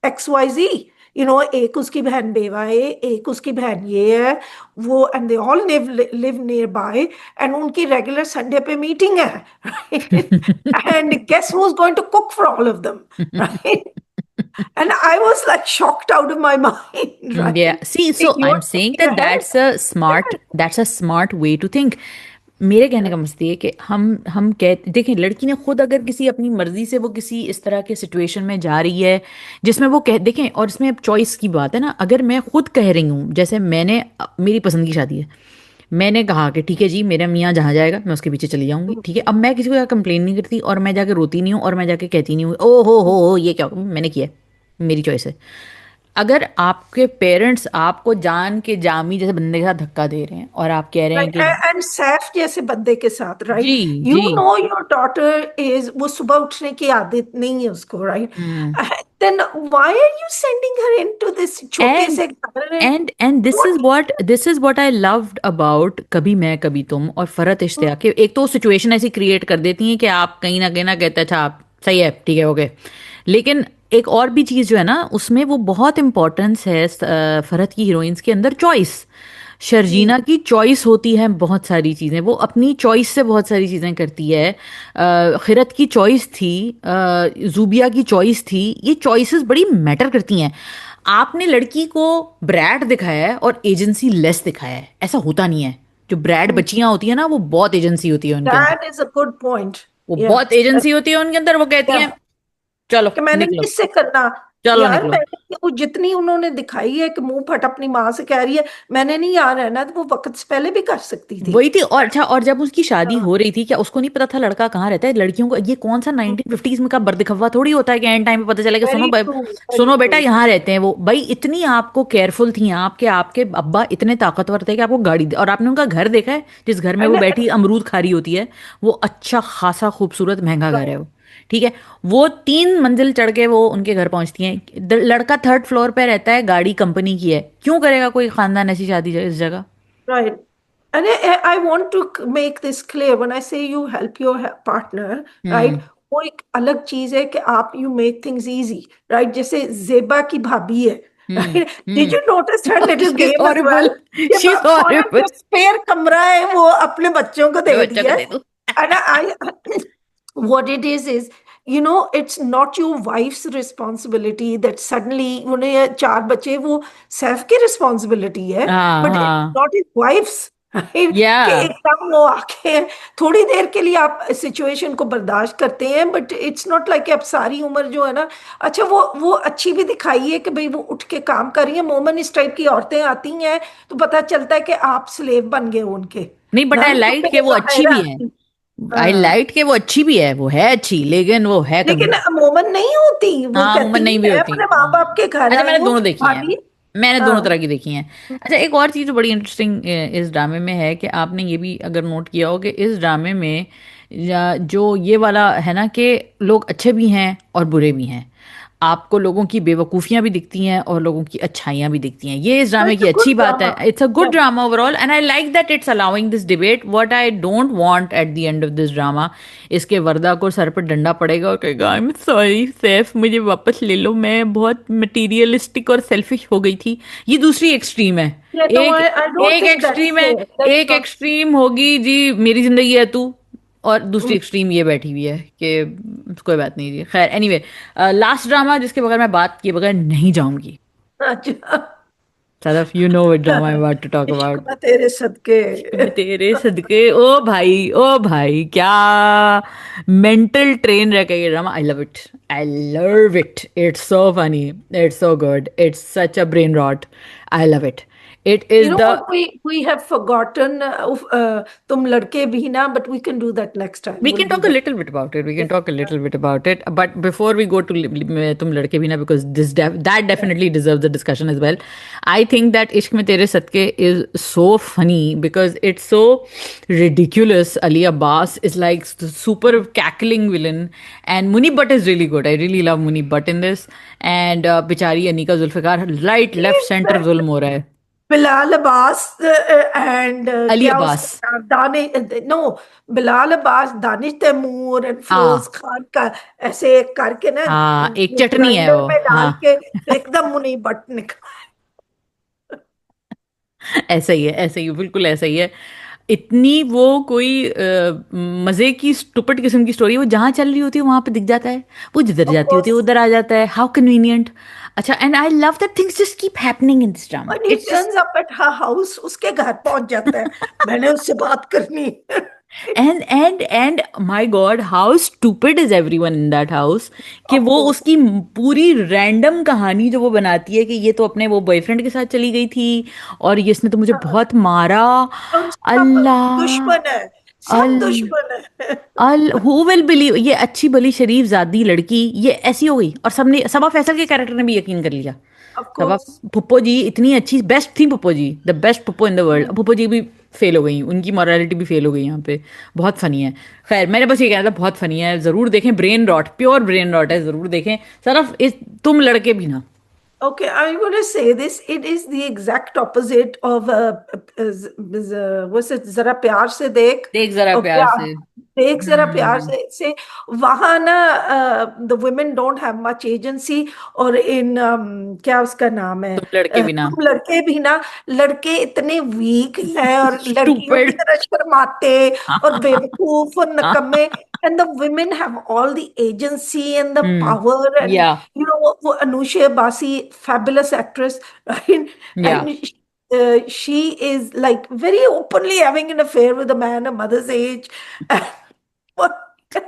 XYZ, you know, एक उसकी बहन बेवा है, एक उसकी बहन ये है वो, and they all live near by, and उनकी रेगुलर संडे पे मीटिंग है, and guess who is going to cook for all of them, right? And I was like shocked out of my mind, Yeah. right? See, If so I'm you're saying thinking that ahead, that's a smart way to think. मेरे कहने का मकसद ये है कि हम कह देखें, लड़की ने खुद अगर किसी अपनी मर्जी से वो किसी इस तरह के सिचुएशन में जा रही है जिसमें वो कह देखें, और इसमें अब चॉइस की बात है ना। अगर मैं खुद कह रही हूँ, जैसे मेरी पसंद की शादी है, मैंने कहा कि ठीक है जी, मेरा मियाँ जहाँ जाएगा मैं उसके पीछे चली जाऊंगी, ठीक है। अब मैं किसी को कंप्लेन नहीं करती, और मैं जाके रोती नहीं हूँ, और मैं जाके कहती नहीं हूँ ओ हो ये क्या मैंने किया है, मेरी चॉइस है। अगर आपके पेरेंट्स आपको जान के जामी जैसे बंदे के साथ धक्का दे रहे हैं, और आप कह रहे हैं right? कि And सैफ जैसे बंदे के साथ, जी, राइट? यू जी, नो योर डॉटर इज, वो सुबह उठने की आदत नहीं है उसको, right? Hmm, then why are you sending her into this छोटे एंड से घर? And What? This is what I loved about कभी मैं कभी तुम और फरहत इश्तियाक कि एक तो सिचुएशन ऐसी क्रिएट कर देती हैं कि आप कहीं ना कहते हैं अच्छा आप सही है ठीक है ओके, लेकिन एक और भी चीज़ जो है ना उसमें वो बहुत इंपॉर्टेंस है फरहत की हीरोइंस के अंदर चॉइस। जी। शर्जीना की चॉइस होती है बहुत सारी चीज़ें, वो अपनी चॉइस से बहुत सारी चीज़ें करती है। खिरत की चॉइस थी, जूबिया की चॉइस थी, ये चॉइसेस बड़ी मैटर करती हैं। आपने लड़की को ब्रैड दिखाया है और एजेंसी लेस दिखाया है, ऐसा होता नहीं है। जो ब्रैड बच्चियां होती है ना वो बहुत एजेंसी होती है उनके अंदर, That is a good point. वो Yeah. बहुत एजेंसी होती है उनके अंदर, वो कहती हैं Yeah. चलो कि मैंने निकलो, किससे करना। चलो यार निकलो। मैंने वो जितनी उन्होंने दिखाई है कि मुंह फट अपनी माँ से कह रही है मैंने नहीं यहाँ रहना, तो वो वक्त से पहले भी कर सकती थी। वही थी। और अच्छा, और जब उसकी शादी हाँ। हो रही थी क्या उसको नहीं पता था लड़का कहाँ रहता है? लड़कियों को ये कौन सा 1950s में का बरदिखवा थोड़ी होता है कि एंड टाइम पे पता चला कि वेरी ट्रू, वेरी सुनो बेटा ट्रू। यहाँ रहते हैं वो। भाई इतनी आपको केयरफुल थी, आपके आपके अब्बा इतने ताकतवर थे कि आपको गाड़ी और आपने उनका घर देखा है जिस घर में वो बैठी अमरूद खा रही होती है, वो अच्छा खासा खूबसूरत महंगा घर है वो, ठीक है। वो 3 मंजिल चढ़ के वो उनके घर पहुंचती हैं, लड़का 3rd फ्लोर पे रहता है, गाड़ी कंपनी की है, क्यों करेगा कोई खानदान ऐसी शादी इस जगह? Right. And I want to make this clear when I say you help your partner, right? हम्म वो एक अलग चीज है कि आप you make things easy, right? जैसे जेबा की भाभी है, हम्म right? Did hmm you notice her little she is game as horrible, well? कि शी इज फौरन हॉरिबल। जो स्पेयर कमरा है वो अपने बच्चों को दे बच्चों को दिया दे है। दो। And what it is it's not your wife's responsibility that suddenly उन्हें ये 4 बच्चे वो सैफ की रिस्पॉन्सिबिलिटी है, हाँ बट इट्स हाँ। नॉट हिज वाइफ्स, या कि एकदम वो आके थोड़ी देर के लिए आप सिचुएशन को बर्दाश्त करते हैं, बट इट्स नॉट लाइक आप सारी उम्र जो है ना। अच्छा वो अच्छी भी दिखाई है कि भाई वो उठ के काम कर रही है। मोमन इस टाइप की औरतें आती हैं तो पता चलता है कि आप स्लेव बन गए हो उनके नहीं, बट ना, आई तो लाइट फिर के वो वो अच्छी भी है। हैरान। आई हाँ। लाइट के वो अच्छी भी है, वो है अच्छी, लेकिन वो है लेकिन कंजूस। मोमन नहीं होती, वो हाँ कहती मोमन नहीं भी मैं होती। अपने माँ बाप के घर अच्छा आई मैंने हूँ दोनों देखी हैं, भाभी। मैंने दोनों हाँ। तरह की देखी हैं। अच्छा एक और चीज़ जो बड़ी इंटरेस्टिंग इस ड्रामे में है कि आपने ये भी अगर नोट किया हो कि इस ड्रामे में जो ये वाला है ना कि लोग अच्छे भी हैं और बुरे भी हैं, आपको लोगों की बेवकूफ़ियाँ भी दिखती हैं और लोगों की अच्छाइयाँ भी दिखती हैं, ये इस तो ड्रामे इट्स की अ गुड अच्छी बात ड्रामा। है। It's a good drama overall and I like that it's allowing this debate. What I don't want at the end of this drama, इसके वरदा को सर पर डंडा पड़ेगा और कहेगा आई एम सॉरी सैफ मुझे वापस ले लो, मैं बहुत मटीरियलिस्टिक और सेल्फिश हो गई थी। ये दूसरी एक्सट्रीम है। Yeah, no, एक I don't एक think एक्सट्रीम है, that's एक not. एक्सट्रीम होगी जी मेरी जिंदगी है तू, और दूसरी एक्सट्रीम ये बैठी हुई है कि कोई बात नहीं जी। खैर एनीवे, लास्ट ड्रामा जिसके बगैर मैं बात किए बगैर नहीं जाऊंगी, अच्छा। Sadaf you know what drama I want to talk इश्क अबाउट। में तेरे सदके। इश्क में तेरे सदके, ओ भाई क्या मेंटल ट्रेन रह गई ये drama. I love it, I love it, it's so funny, it's so good, it's such a brain rot, I love it. It You is know the what we have forgotten? तुम लड़के भी ना, but we can do that next time. we We'll can do talk a that. little bit about it, we can Yeah. talk a little bit about it, but before we go to tum ladke bhi na, because that Yeah. definitely deserves the discussion as well. I think that ishq mein tere sadke is so funny because it's so ridiculous. Ali Abbas is like the super cackling villain and Muni Butt is really good. I really love Muni Butt in this, and bichari Anika Zulfikar right left Is center that zulm ho raha hai। Bilal Abbas and Ali क्या Abbas, उसका नाम Danish, no, Bilal Abbas, Danish Taimur and Firoz हाँ खान का ऐसे करके ना हाँ एक चटनी है ग्राइंडर वो, में डाल हाँ। के एकदम मुनी बट निकला। ऐसा ही है, ऐसा ही है, बिल्कुल ऐसा ही है। इतनी वो कोई मजे की स्टुपिड किस्म की स्टोरी, वो जहाँ चल रही होती है वहां पे दिख जाता है, वो जिधर ऑफ जाती होती है कोर्स। उधर आ जाता है, हाउ कन्वीनियंट। अच्छा and I love that things just keep happening in this drama, when he it's just turns up at her house उसके घर पहुंच जाता है, मैंने उससे बात करनी है। And my God how stupid is everyone in that house, कि ऑफ वो कोर्स। उसकी पूरी रैंडम कहानी जो वो बनाती है कि ये तो अपने वो बॉयफ्रेंड के साथ चली गई थी और ये इसने तो मुझे बहुत मारा। हम सब अल्लाह, दुश्मन है, सब अल दुश्मन है। अल हु विल बिलीव, ये अच्छी भली शरीफ जादी लड़की ये ऐसी हो गई, और सबने सबा फैसल के कैरेक्टर ने भी यकीन कर लिया। Of Saba course. पुप्पो जी इतनी अच्छी बेस्ट थी, Puppo ji the best Puppo in the world, Puppo ji भी फेल हो गई, उनकी मॉरलिटी भी फेल हो गई यहाँ पे। बहुत फनी है। खैर मैंने बस ये कहना था, बहुत फनी है, जरूर देखें, brain rot, pure brain rot है, जरूर देखें। सरफ इस तुम लड़के भी ना। Okay, I'm going to say this. It is the exact opposite of what's it? जरा प्यार से देख देख जरा और प्यार प्यार से। देख जरा प्यार हम्म। से वहां ना the women don't have much agency। और इन क्या उसका नाम है, तुम लड़के भी ना। तुम लड़के भी ना, लड़के इतने वीक हैं और लड़कियों की स्टूपिड। तरह शर्माते और बेवकूफ और नकम्मे। And the women have all the agency and the hmm. power, and या वो Anusha Basi, fabulous actress, right? या And she is like very openly having an affair with a man a mother's age. And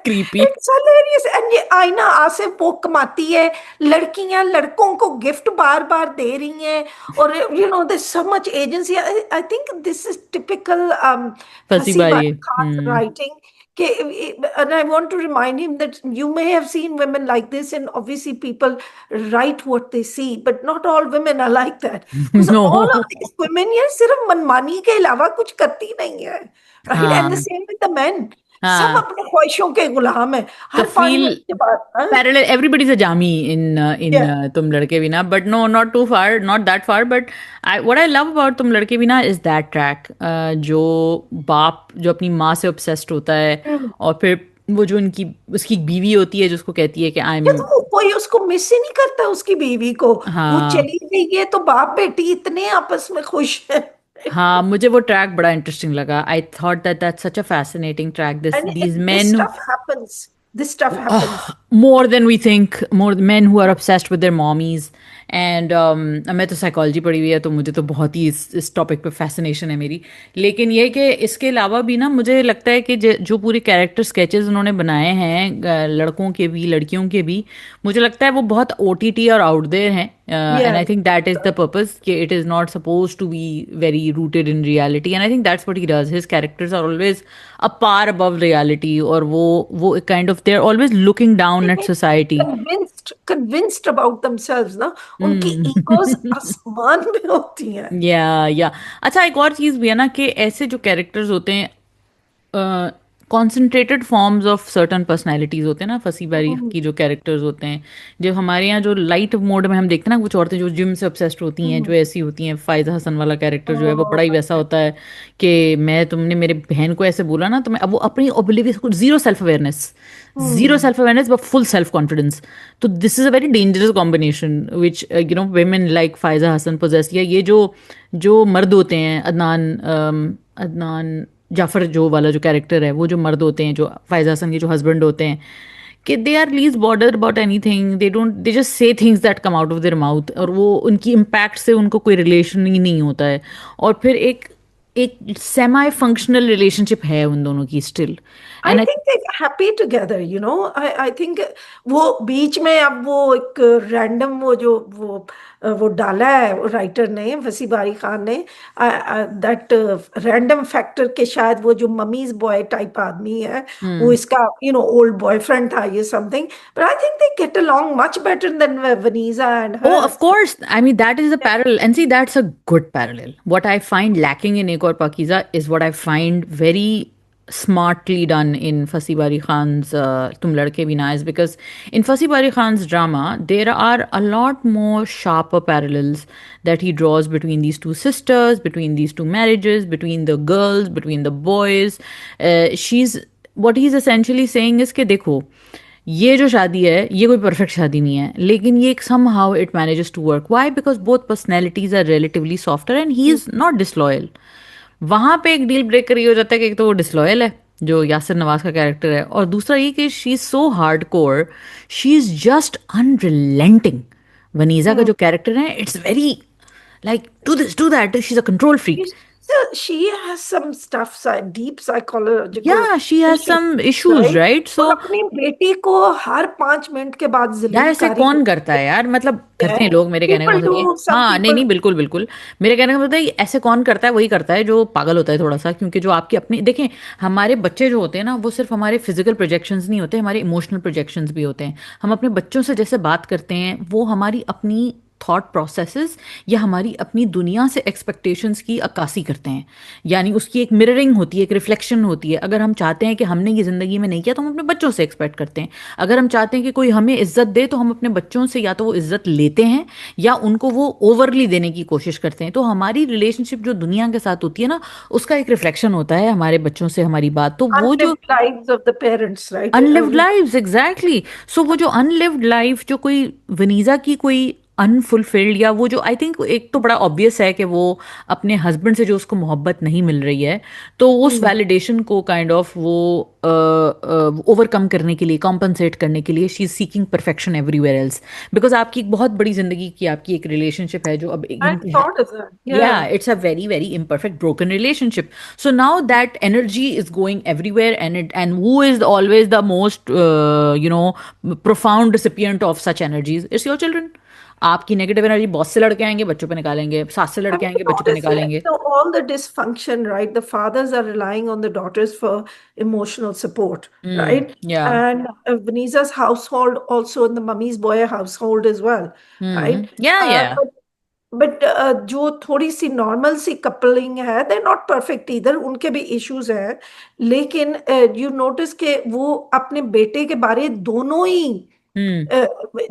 creepy. it's hilarious। And ये आईना आसिफ वो कमाती है, लड़कियां लड़कों को गिफ्ट बार बार दे रही हैं, और there's so much agency। I think this is typical फंसी फंसी बारी है। बारी Khan writing। And I want to remind him that you may have seen women like this, and obviously people write what they see, but not all women are like that. Because no. all of these women ये सिर्फ मनमानी के अलावा कुछ करती नहीं है, right? And the हाँ same with the men। सब हाँ। अपने ख्वाहिशों के गुलाम है तो हर पांच फील मिनट के बाद, हाँ? parallel, everybody's a jami in Yeah। tum ladke bhi na, but no, not too far, not that far, but what I love about tum ladke bhi na is that track, जो बाप जो अपनी माँ से obsessed होता है, हम्म। और फिर वो जो उनकी उसकी बीवी होती है जो उसको कहती है कि आई या एम। तो कोई उसको मिस ही नहीं करता उसकी बीवी को। वो हाँ चली गई है तो बाप बेटी इतने आपस में खुश है। हाँ, मुझे वो ट्रैक बड़ा इंटरेस्टिंग लगा। I thought that that's such a fascinating track, this And these this main, stuff happens, this stuff happens। more than we think, more men who are obsessed with their mommies, and मैं तो psychology पढ़ी हुई है, तो मुझे तो बहुत ही इस टॉपिक पे फैसिनेशन है मेरी। लेकिन ये कि इसके अलावा भी ना मुझे लगता है कि जो पूरे कैरेक्टर स्केचेस उन्होंने बनाए हैं, लड़कों के भी लड़कियों के भी, मुझे लगता है वो बहुत ओटीटी और आउट देयर हैं। And Yeah। I think that is the purpose, कि it is not suppose to be very rooted in reality, and I think that's what he does, his characters are always a par above reality, और वो kind of they are always looking down at society. convinced about themselves ना, उनकी egos आसमान में होती हैं। या अच्छा, एक और चीज़ भी है ना कि ऐसे जो कैरेक्टर्स होते हैं, concentrated forms of certain personalities होते हैं ना, फंसी बारी हम्म। की जो कैरेक्टर्स होते हैं, जो हमारे यहाँ जो लाइट मोड में हम देखते हैं ना, कुछ औरतें जो जिम से ऑब्सेस्ड होती हैं, जो हम्म। ऐसी होती हैं, फायजा हसन वाला कैरेक्टर जो है वो Oh, बड़ा ही वैसा होता है कि मैं, तुमने मेरे बहन को ऐसे बोला ना, तो मैं, अब वो अपनी oblivious, zero self awareness, zero hmm. Self awareness but full self confidence. तो this is a very dangerous combination which women like Faiza Hasan possess, yeah ये जो जो मर्द होते हैं, अदनान जाफर जो वाला जो कैरेक्टर है, वो जो मर्द होते हैं, जो फायजा हसन के जो हस्बैंड होते हैं, कि they are least bothered about anything, they don't, they just say things that come out of their mouth, और वो उनकी इम्पैक्ट से उनको कोई रिलेशन ही नहीं होता है। और फिर एक एक सेमी फंक्शनल रिलेशनशिप है उन दोनों की still. I and I think they're happy together, you know। I think वो बीच में अब वो एक रैंडम वो डाला है वो राइटर ने, वसी बारी खान ने, दैट रैंडम फैक्टर के शायद वो जो ममीज बॉय टाइप आदमी है, वो हम्म। इसका ओल्ड बॉयफ्रेंड था ये something. But I think they get along much better than Vaneeza and Oh, her. of course. I mean, that is a parallel. And see, that's a good parallel. What I find lacking in Ek Aur Pakiza is what I find very smartly done in Fasi Bari Khan's Tum Ladke Bhi Na, is because in Fasi Bari Khan's drama, there are a lot more sharper parallels that he draws between these two sisters, between these two marriages, between the girls, between the boys. She's what he's essentially saying is कि देखो, ये जो शादी है ये कोई perfect शादी नहीं है, लेकिन ये somehow it manages to work. Why? Because both personalities are relatively softer and he is not disloyal. वहां पे एक डील ब्रेकर ये हो जाता है कि एक तो वो डिसलॉयल है, जो यासिर नवाज का कैरेक्टर है, और दूसरा ये कि she is so hardcore, she is just unrelenting. Vaneeza का जो कैरेक्टर है, it's very like do this do that, she is a control freak. She has some stuff, deep psychological yeah she has issues, some issues, right? Right? और सो अपनी बेटी को हर 5 minute के बाद यार जलील ऐसे कारी कौन करता है यार, मतलब करते है। हैं लोग, मेरे कहने का People मतलब ये। do, some हाँ नहीं people। नहीं, बिल्कुल बिल्कुल, मेरे कहने का मतलब है ऐसे कौन करता है, वही करता है जो पागल होता है थोड़ा सा, क्योंकि जो आपकी अपनी देखें, हमारे बच्चे जो होते हैं ना, वो सिर्फ हमारे फिजिकल प्रोजेक्शंस नहीं होते, हमारे इमोशनल प्रोजेक्शंस भी होते हैं। हम अपने बच्चों से जैसे बात करते हैं, वो हमारी अपनी थॉट प्रोसेसेस या हमारी अपनी दुनिया से एक्सपेक्टेशंस की अक्कासी करते हैं। यानी उसकी एक मिररिंग होती है, एक रिफ्लेक्शन होती है। अगर हम चाहते हैं कि हमने ये ज़िंदगी में नहीं किया तो हम अपने बच्चों से एक्सपेक्ट करते हैं। अगर हम चाहते हैं कि कोई हमें इज्जत दे तो हम अपने बच्चों से या तो वो इज्जत लेते हैं या उनको वो ओवरली देने की कोशिश करते हैं। तो हमारी रिलेशनशिप जो दुनिया के साथ होती है ना, उसका एक रिफ्लेक्शन होता है हमारे बच्चों से हमारी बात। तो वो जो unlived lives of the parents, right? Unlived lives, exactly. So वो जो अनलिव्ड लाइफ जो कोई वनीजा की कोई अनफुलफिल्ड, या वो जो आई थिंक एक तो बड़ा ऑब्वियस है कि वो अपने हस्बैंड से जो उसको मोहब्बत नहीं मिल रही है, तो उस हम्म, वैलिडेशन को काइंड ऑफ वो ओवरकम करने के लिए, कॉम्पनसेट करने के लिए she is seeking perfection everywhere else. Because आपकी एक बहुत बड़ी जिंदगी की आपकी एक रिलेशनशिप है जो अब I thought of that. yeah, Yeah. it's a very, very imperfect, broken relationship. So now that energy is going everywhere, and who is always the most, profound recipient of such energies? It's your children. आपकी negative energy boss से लड़के आएंगे, बच्चों पे निकालेंगे, सास से I लड़के mean, आएंगे, बच्चों पे notice it, निकालेंगे। all the dysfunction, right? The fathers are relying on the daughters for emotional support, right? Yeah. And Vanisa's household also in the mummy's boy household as well, right? Yeah, yeah. जो थोड़ी सी normal सी coupling है, they not perfect इधर, उनके भी issues हैं। लेकिन you notice के वो अपने बेटे के बारे दोनों ही Hmm. अ,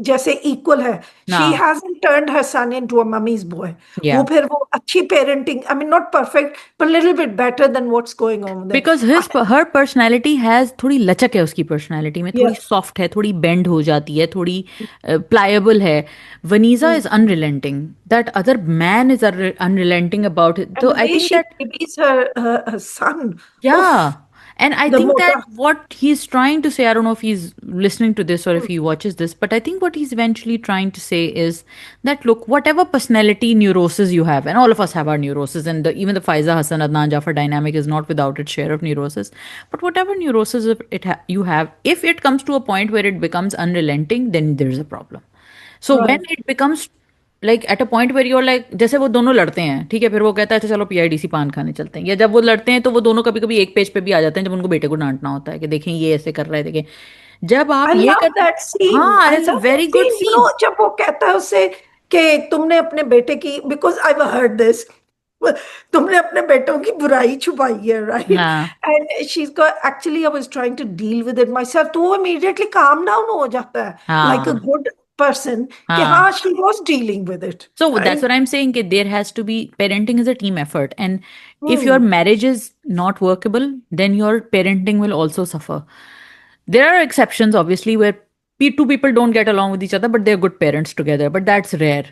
जैसे इक्वल है। She Now, hasn't turned her son into a mummy's boy. वो yeah. फिर वो अच्छी parenting, I mean not perfect but little bit better than what's going on because there. Her personality has, थोड़ी लचक है उसकी पर्सनैलिटी में, थोड़ी या सॉफ्ट है, थोड़ी बेंड हो जाती है, थोड़ी प्लायबल है। Vaneeza is unrelenting, that other man is unrelenting about it. And तो the I way think she that, babies her son, उफ, yeah. And I the think that मोटा। what he's trying to say, I don't know if he's listening to this or if he watches this, but I think what he's eventually trying to say is that, look, whatever personality neurosis you have, and all of us have our neurosis, and even the Faiza Hassan Adnan Jafar dynamic is not without its share of neurosis, but whatever neurosis you have, if it comes to a point where it becomes unrelenting, then there's a problem. So when right. it becomes like at a point where you're like, जैसे वो दोनों लड़ते हैं, ठीक है, फिर वो कहता है अच्छा चलो पीआईडीसी पान खाने चलते हैं, या जब वो लड़ते हैं तो वो दोनों कभी कभी एक पेज पे भी आ जाते हैं जब उनको बेटे को डांटना होता है कि देखें ये ऐसे कर रहे हैं, देखें। जब आप आई ये लव करते, दैट सीन, हाँ, I it's a love that very good scene, scene. जब वो कहता है उससे कि तुमने अपने बेटे की, बिकॉज आई हर्ड दिस, तुमने अपने बेटों की बुराई छुपाई है, राइट? हाँ, and she is actually I was trying to deal with it myself, तो वो इमीडिएटली काम डाउन हो जाता है लाइक अ हाँ, गुड पर्सन कि हाँ। हाँ she was dealing with it, So that's what right? I'm saying, that there has to be, parenting is a team effort. And if your hmm. marriage is not workable, then your parenting will also suffer. There are exceptions, obviously, where two people don't get along with each other, but they're good parents together. But that's rare.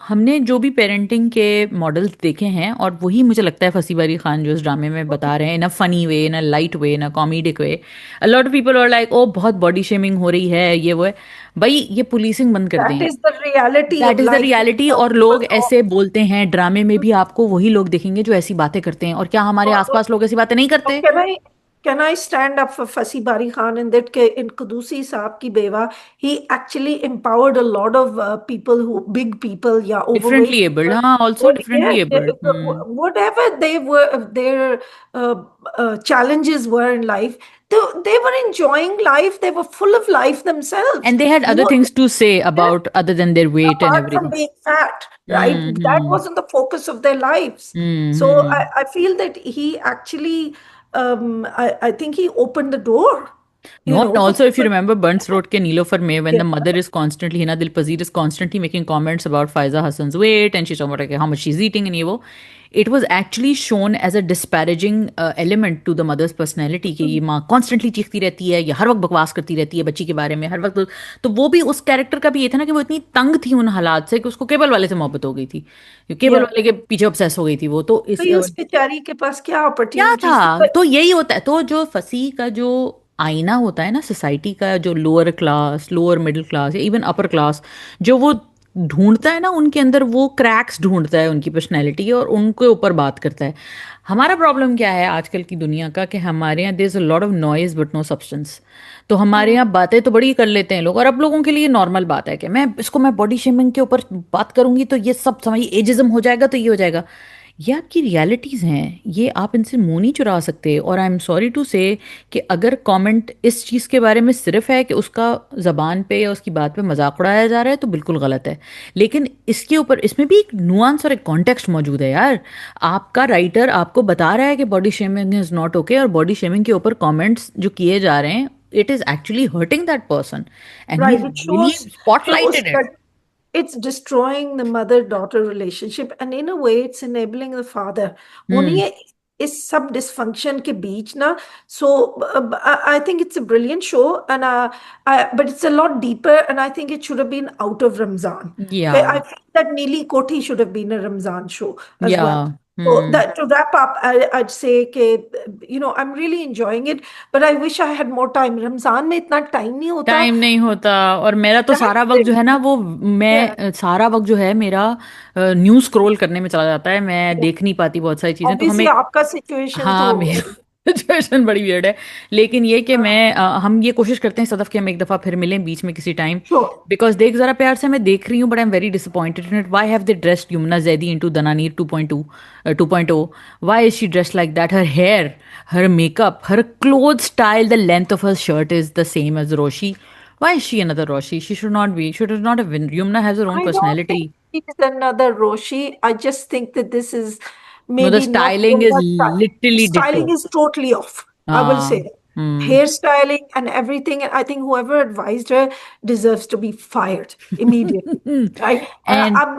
हमने जो भी parenting के models देखे हैं, और वही मुझे लगता है फसी बारी खान जो इस ड्रामे में बता रहे हैं, in a funny way, in a light way, in a comedic way. A lot of people are like, oh बहुत बॉडी शेमिंग हो रही है, ये वो है। भाई ये पुलिसिंग बंद कर दैट दें। Is the reality that of is the life. Reality. और लोग ऐसे बोलते हैं, ड्रामे में भी आपको वही लोग दिखेंगे जो ऐसी बातें करते हैं, और क्या हमारे आसपास लोग ऐसी बातें नहीं So करते? can I stand up for Fasi Bari Khan in that ke in Kudusi Saab ki Beva, he actually empowered a lot of people who big people, yeah, overweight differently abled, people. हाँ, also Would differently abled. whatever they were, their uh, challenges were in life, they were enjoying life. They were full of life themselves. And they had other वो things to say about other than their weight and apart from everything. being fat, right? That hmm, wasn't the focus of their lives. So hmm. I feel that he actually, I think he opened the door, No, and for also if you people. remember Bunts Road ke Nilofer mein, when Yeah. the mother is constantly, Hina Dilpazir is constantly making comments about Faiza Hassan's weight, and she's talking about like, how much she's eating and ये वो, it was actually shown as a disparaging element to the mother's personality कि ये माँ constantly चीखती रहती है, ये हर वक्त बकवास करती रहती है बच्ची के बारे में हर वक्त। तो वो भी उस कैरेक्टर का भी ये था ना कि वो इतनी तंग थी उन हालात से कि उसको केबल वाले से मोहब्बत हो गई थी, केबल Yeah. वाले के पीछे ऑब्सेस हो गई थी वो। तो इस तो ये उस बेचारी के पास क्या क्या अपॉर्चुनिटीज थी, था, तो यही होता है। तो जो फसी का जो आईना होता है ना सोसाइटी का, जो lower class, lower middle class, या इवन अपर क्लास, जो वो ढूंढता है ना उनके अंदर, वो क्रैक्स ढूंढता है उनकी पर्सनैलिटी और उनके ऊपर बात करता है। हमारा प्रॉब्लम क्या है आजकल की दुनिया का, कि हमारे यहाँ there is a lot of noise but no substance. तो हमारे यहाँ बातें तो बड़ी कर लेते हैं लोग, और अब लोगों के लिए नॉर्मल बात है कि मैं बॉडी शेमिंग के ऊपर बात करूंगी तो ये सब समझ एजिज्म हो जाएगा, तो ये हो जाएगा। ये आपकी रियलिटीज़ हैं, ये आप इनसे मुंह नहीं चुरा सकते। और आई एम सॉरी टू से कि अगर कमेंट इस चीज़ के बारे में सिर्फ है कि उसका ज़बान पे या उसकी बात पे मजाक उड़ाया जा रहा है तो बिल्कुल गलत है। लेकिन इसके ऊपर इसमें भी एक नुआंस और एक कॉन्टेक्स्ट मौजूद है यार। आपका राइटर आपको बता रहा है कि body shaming is not okay, और बॉडी शेमिंग के ऊपर कॉमेंट्स जो किए जा रहे हैं, it is actually hurting that person, and he Right. It really shows spotlighted it. that it's destroying the mother-daughter relationship, and in a way, it's enabling the father. हम्म। उन्हें इस सब dysfunction के बीच ना, so I think it's a brilliant show, and but it's a lot deeper, and I think it should have been out of Ramzan. या Okay, I feel that Neeli Koti should have been a Ramzan show as या well. So that to wrap up, I'd say I'm really enjoying it, but I wish I had more time. Ramzan में इतना time नहीं होता. Time नहीं होता। और मेरा तो That's सारा वक्त जो it. है ना वो, Yeah. सारा वक्त जो है मेरा न्यूज़ स्क्रॉल करने में चला जाता है, मैं देख नहीं पाती बहुत सारी चीज़ें, तो ऑब्वियसली हमें। आपका सिचुएशन तो हाँ, मेरी सिचुएशन बड़ी वियर्ड है। लेकिन ये कि हम ये कोशिश करते हैं सदफ कि हम एक दफ़ा फिर मिलें बीच में किसी टाइम। श्योर। बिकॉज देख ज़रा प्यार से मैं देख रही हूँ, but I am very disappointed in it. Why have they dressed Yumna Zaidi into Dananeer 2.2 2.0? Why is she dressed like that? Her hair, her makeup, her clothes style, the length of her shirt is the same as Roshi. Why is she another Roshi? She should not be. Should not have been. Yumna has her own I don't personality. think she's another Roshi. I just think that this is No, the maybe not styling is Yumna's style. literally Styling ditto. is totally off. I will Ah, say that. hmm. Hairstyling and everything. And I think whoever advised her deserves to be fired immediately. Right? and अब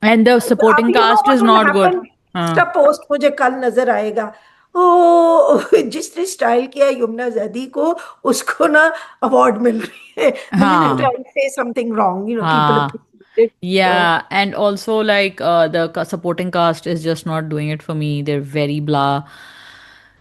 and the अब supporting you know cast what is will not good. happen? हाँ। उसका post मुझे कल नजर आएगा। ओ जिसने style किया यमुना जैदी को, उसको ना अवार्ड मिल रही है द मिनट हाँ। आई से समथिंग रॉन्ग, पीपल हाँ। Appreciate it. Yeah, and also like the supporting cast is just not doing it for me. They're very blah.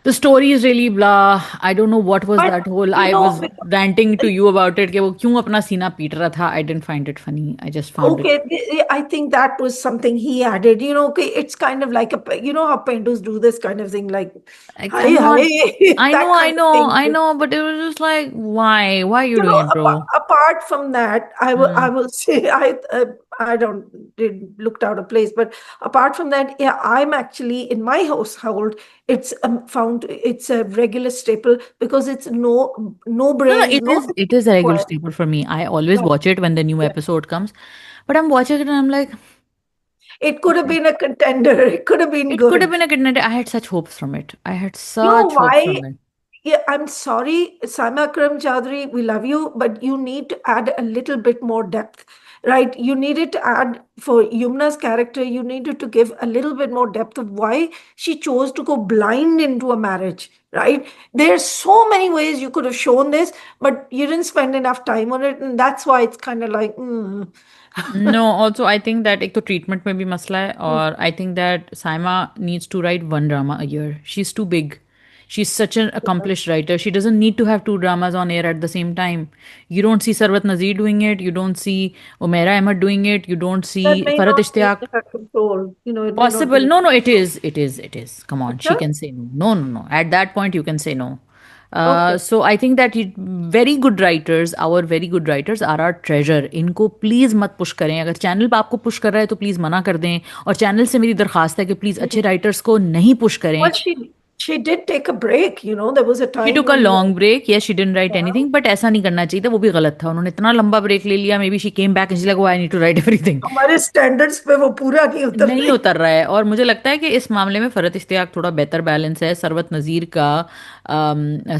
The story is really blah. I don't know what was but that whole. You I know was ranting to you about it कि वो क्यों अपना सीना पीट रहा था. I didn't find it funny. I just found it. Okay, I think that was something he added. Okay, it's kind of like how painters do this kind of thing, like, Like, hi, I'm not. hi, I know, that I kind of know, thing. I know, but it was just like, why? Why are you doing it, bro? Apart from that, I Hmm. will say I don't did looked out of place, but apart from that, yeah, I'm actually in my household. It's found it's a regular staple because it's no No, no, brains, it no is. It thinking is a regular required. staple for me. I always Yeah, watch it when the new yeah. episode comes, but I'm watching it and I'm like, It could have okay. been a contender. It could have been It could have good. been a good night. I had such hopes from it. I had You know such hopes why? from it. Yeah, I'm sorry, Saima Akram Chowdhury, we love you, but you need to add a little bit more depth, right? You needed to add for Yumna's character, you needed to give a little bit more depth of why she chose to go blind into a marriage, right? There's so many ways you could have shown this, but you didn't spend enough time on it, and that's why it's kind of like, No, also I think that एक तो treatment में भी मसला है, और I think that Saima needs to write one drama a year. She's too big. She's such an accomplished writer. She doesn't need to have two dramas on air at the same time. You don't see Sarwat Nazir doing it. You don't see Umaira Ahmed doing it. You don't see that may Farhat not be in Ishtiyaq. her control. It may not Possible. be. No, no, it is. It is. It is. Come on. She Okay? can say no. No, no, no. At that point, you can say no. Okay. So I think that very good writers, our very good writers are our treasure. इनको please मत push करें। अगर channel पे आपको push कर रहा है तो प्लीज़ मना कर दें। और चैनल से मेरी दरख्वास्त है कि प्लीज़ अच्छे राइटर्स को नहीं पुश करें। Well, she did take a break. There was a she time took a when long break, yes she didn't write yeah, anything, but ऐसा नहीं करना चाहिए था, वो भी गलत था। उन्होंने इतना लंबा ब्रेक ले लिया, maybe she came back and she like, I need to write everything. हमारे स्टैंडर्ड्स पे वो पूरा नहीं उतर नहीं रही। उतर रहा है। और मुझे लगता है कि इस मामले में फ़रत इश्तियाक थोड़ा बेहतर बैलेंस है, सरवत नज़ीर का,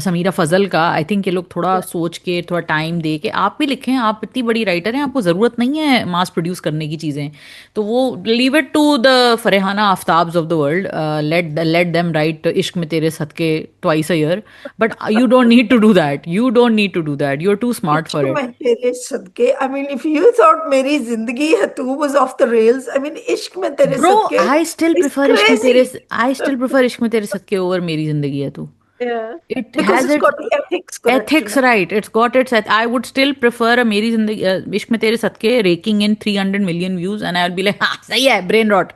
समीरा फजल का। आई थिंक ये लोग थोड़ा सोच के, थोड़ा टाइम दे के, आप भी लिखें, आप इतनी बड़ी राइटर हैं, आपको ज़रूरत नहीं है मास प्रोड्यूस करने की चीज़ें। तो वो leave it to the Farhana Aftabs of the world, let them write Ishq Mein तेरे Sadqay twice a year. But you don't need to do that, you don't need to do that, you are too smart Ishq for it. Mein तेरे Sadqay, I mean if you thought Meri Zindagi Hai Tu was off the rails, I mean Ishq Mein तेरे bro, सदके I still is prefer इश्क में crazy. तेरे I still prefer इश्क में तेरे सदके over मेरी जिंदगी है तू। Yeah, It because has it's its got the ethics correct ethics tonight. right. It's got its. I would still prefer a मेरी जिंदगी इश्क में तेरे सदके raking in 300 million views and I'll be like, हाँ सही है, brain rot.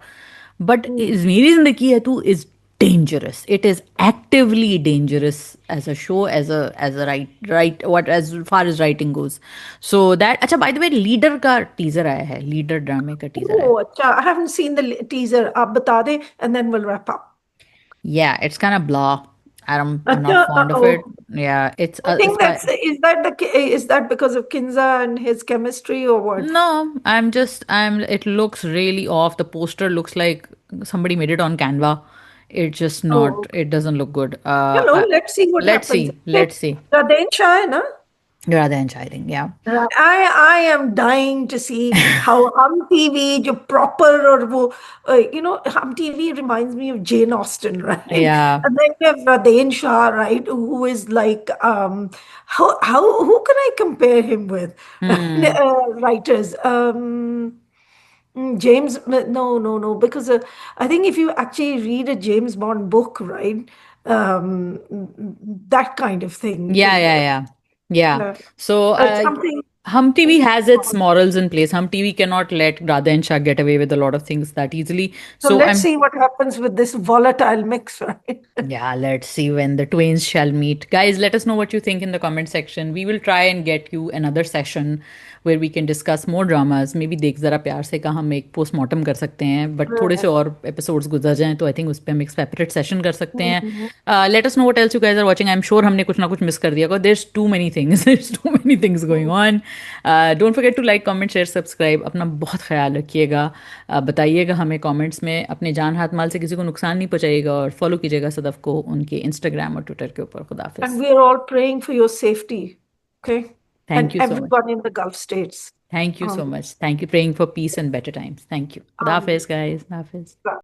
But Hmm. is मेरी जिंदगी है तू is dangerous. It is actively dangerous as a show, as a what as far as writing goes. So that अच्छा by the way leader का teaser आया है, leader ड्रामे का टीजर आया है. Oh, अच्छा. I haven't seen the teaser. आप बता दें, and then we'll wrap up. Yeah, it's kind of blah. I'm अच्छा. not fond of it. Oh, Yeah, I it's think by is that because of Kinza and his chemistry or what? no, I'm it looks really off. The poster looks like somebody made it on Canva. It's just not, Oh, it doesn't look good. let's see what Let's happens. see, let's see. Raden Shah, है ना? Radha and Shai think, yeah. Right. I am dying to see how Hum TV, जो proper और वो, Hum TV reminds me of Jane Austen, right? Yeah. And then you have Raden Shah, right, who is like, who can I compare him with? Hmm. Writers. James, no, because I think if you actually read a James Bond book, right, that kind of thing, Yeah, yeah, yeah. Yeah. uh, So something. Hum TV has its morals in place. Hum TV cannot let Radha and Shah get away with a lot of things that easily. So So let's I'm see what happens with this volatile mix, right? Yeah, let's see when the twains shall meet. Guys, let us know what you think in the comment section. We will try and get you another session where we can discuss more dramas. Maybe देख जरा प्यार से का हम एक postmortem कर सकते हैं, बट थोड़े से और एपिसोड्स गुजर जाएं तो आई थिंक उस पर हम एक सेपरेट सेशन कर सकते हैं. Mhm. Let us know what else you guys are watching. I am sure हमने कुछ ना कुछ मिस कर दिया होगा. There's too many things, there's too many things going on. Don't forget to like comment share subscribe. अपना बहुत ख्याल रखिएगा. बताइएगा हमें कमेंट्स में. अपने जान हाथ माल से किसी को नुकसान नहीं पहुंचाइएगा और फॉलो कीजिएगा सदफ को उनके इंस्टाग्राम और ट्विटर के ऊपर. खुदा And Hafiz. we are all praying for your safety, okay? Thank And you so much. everyone in the Gulf states. Thank you so Um, much. Thank you. Praying for piece and better times. Thank you. खुदा um, हाफिज guys. खुदा हाफिज.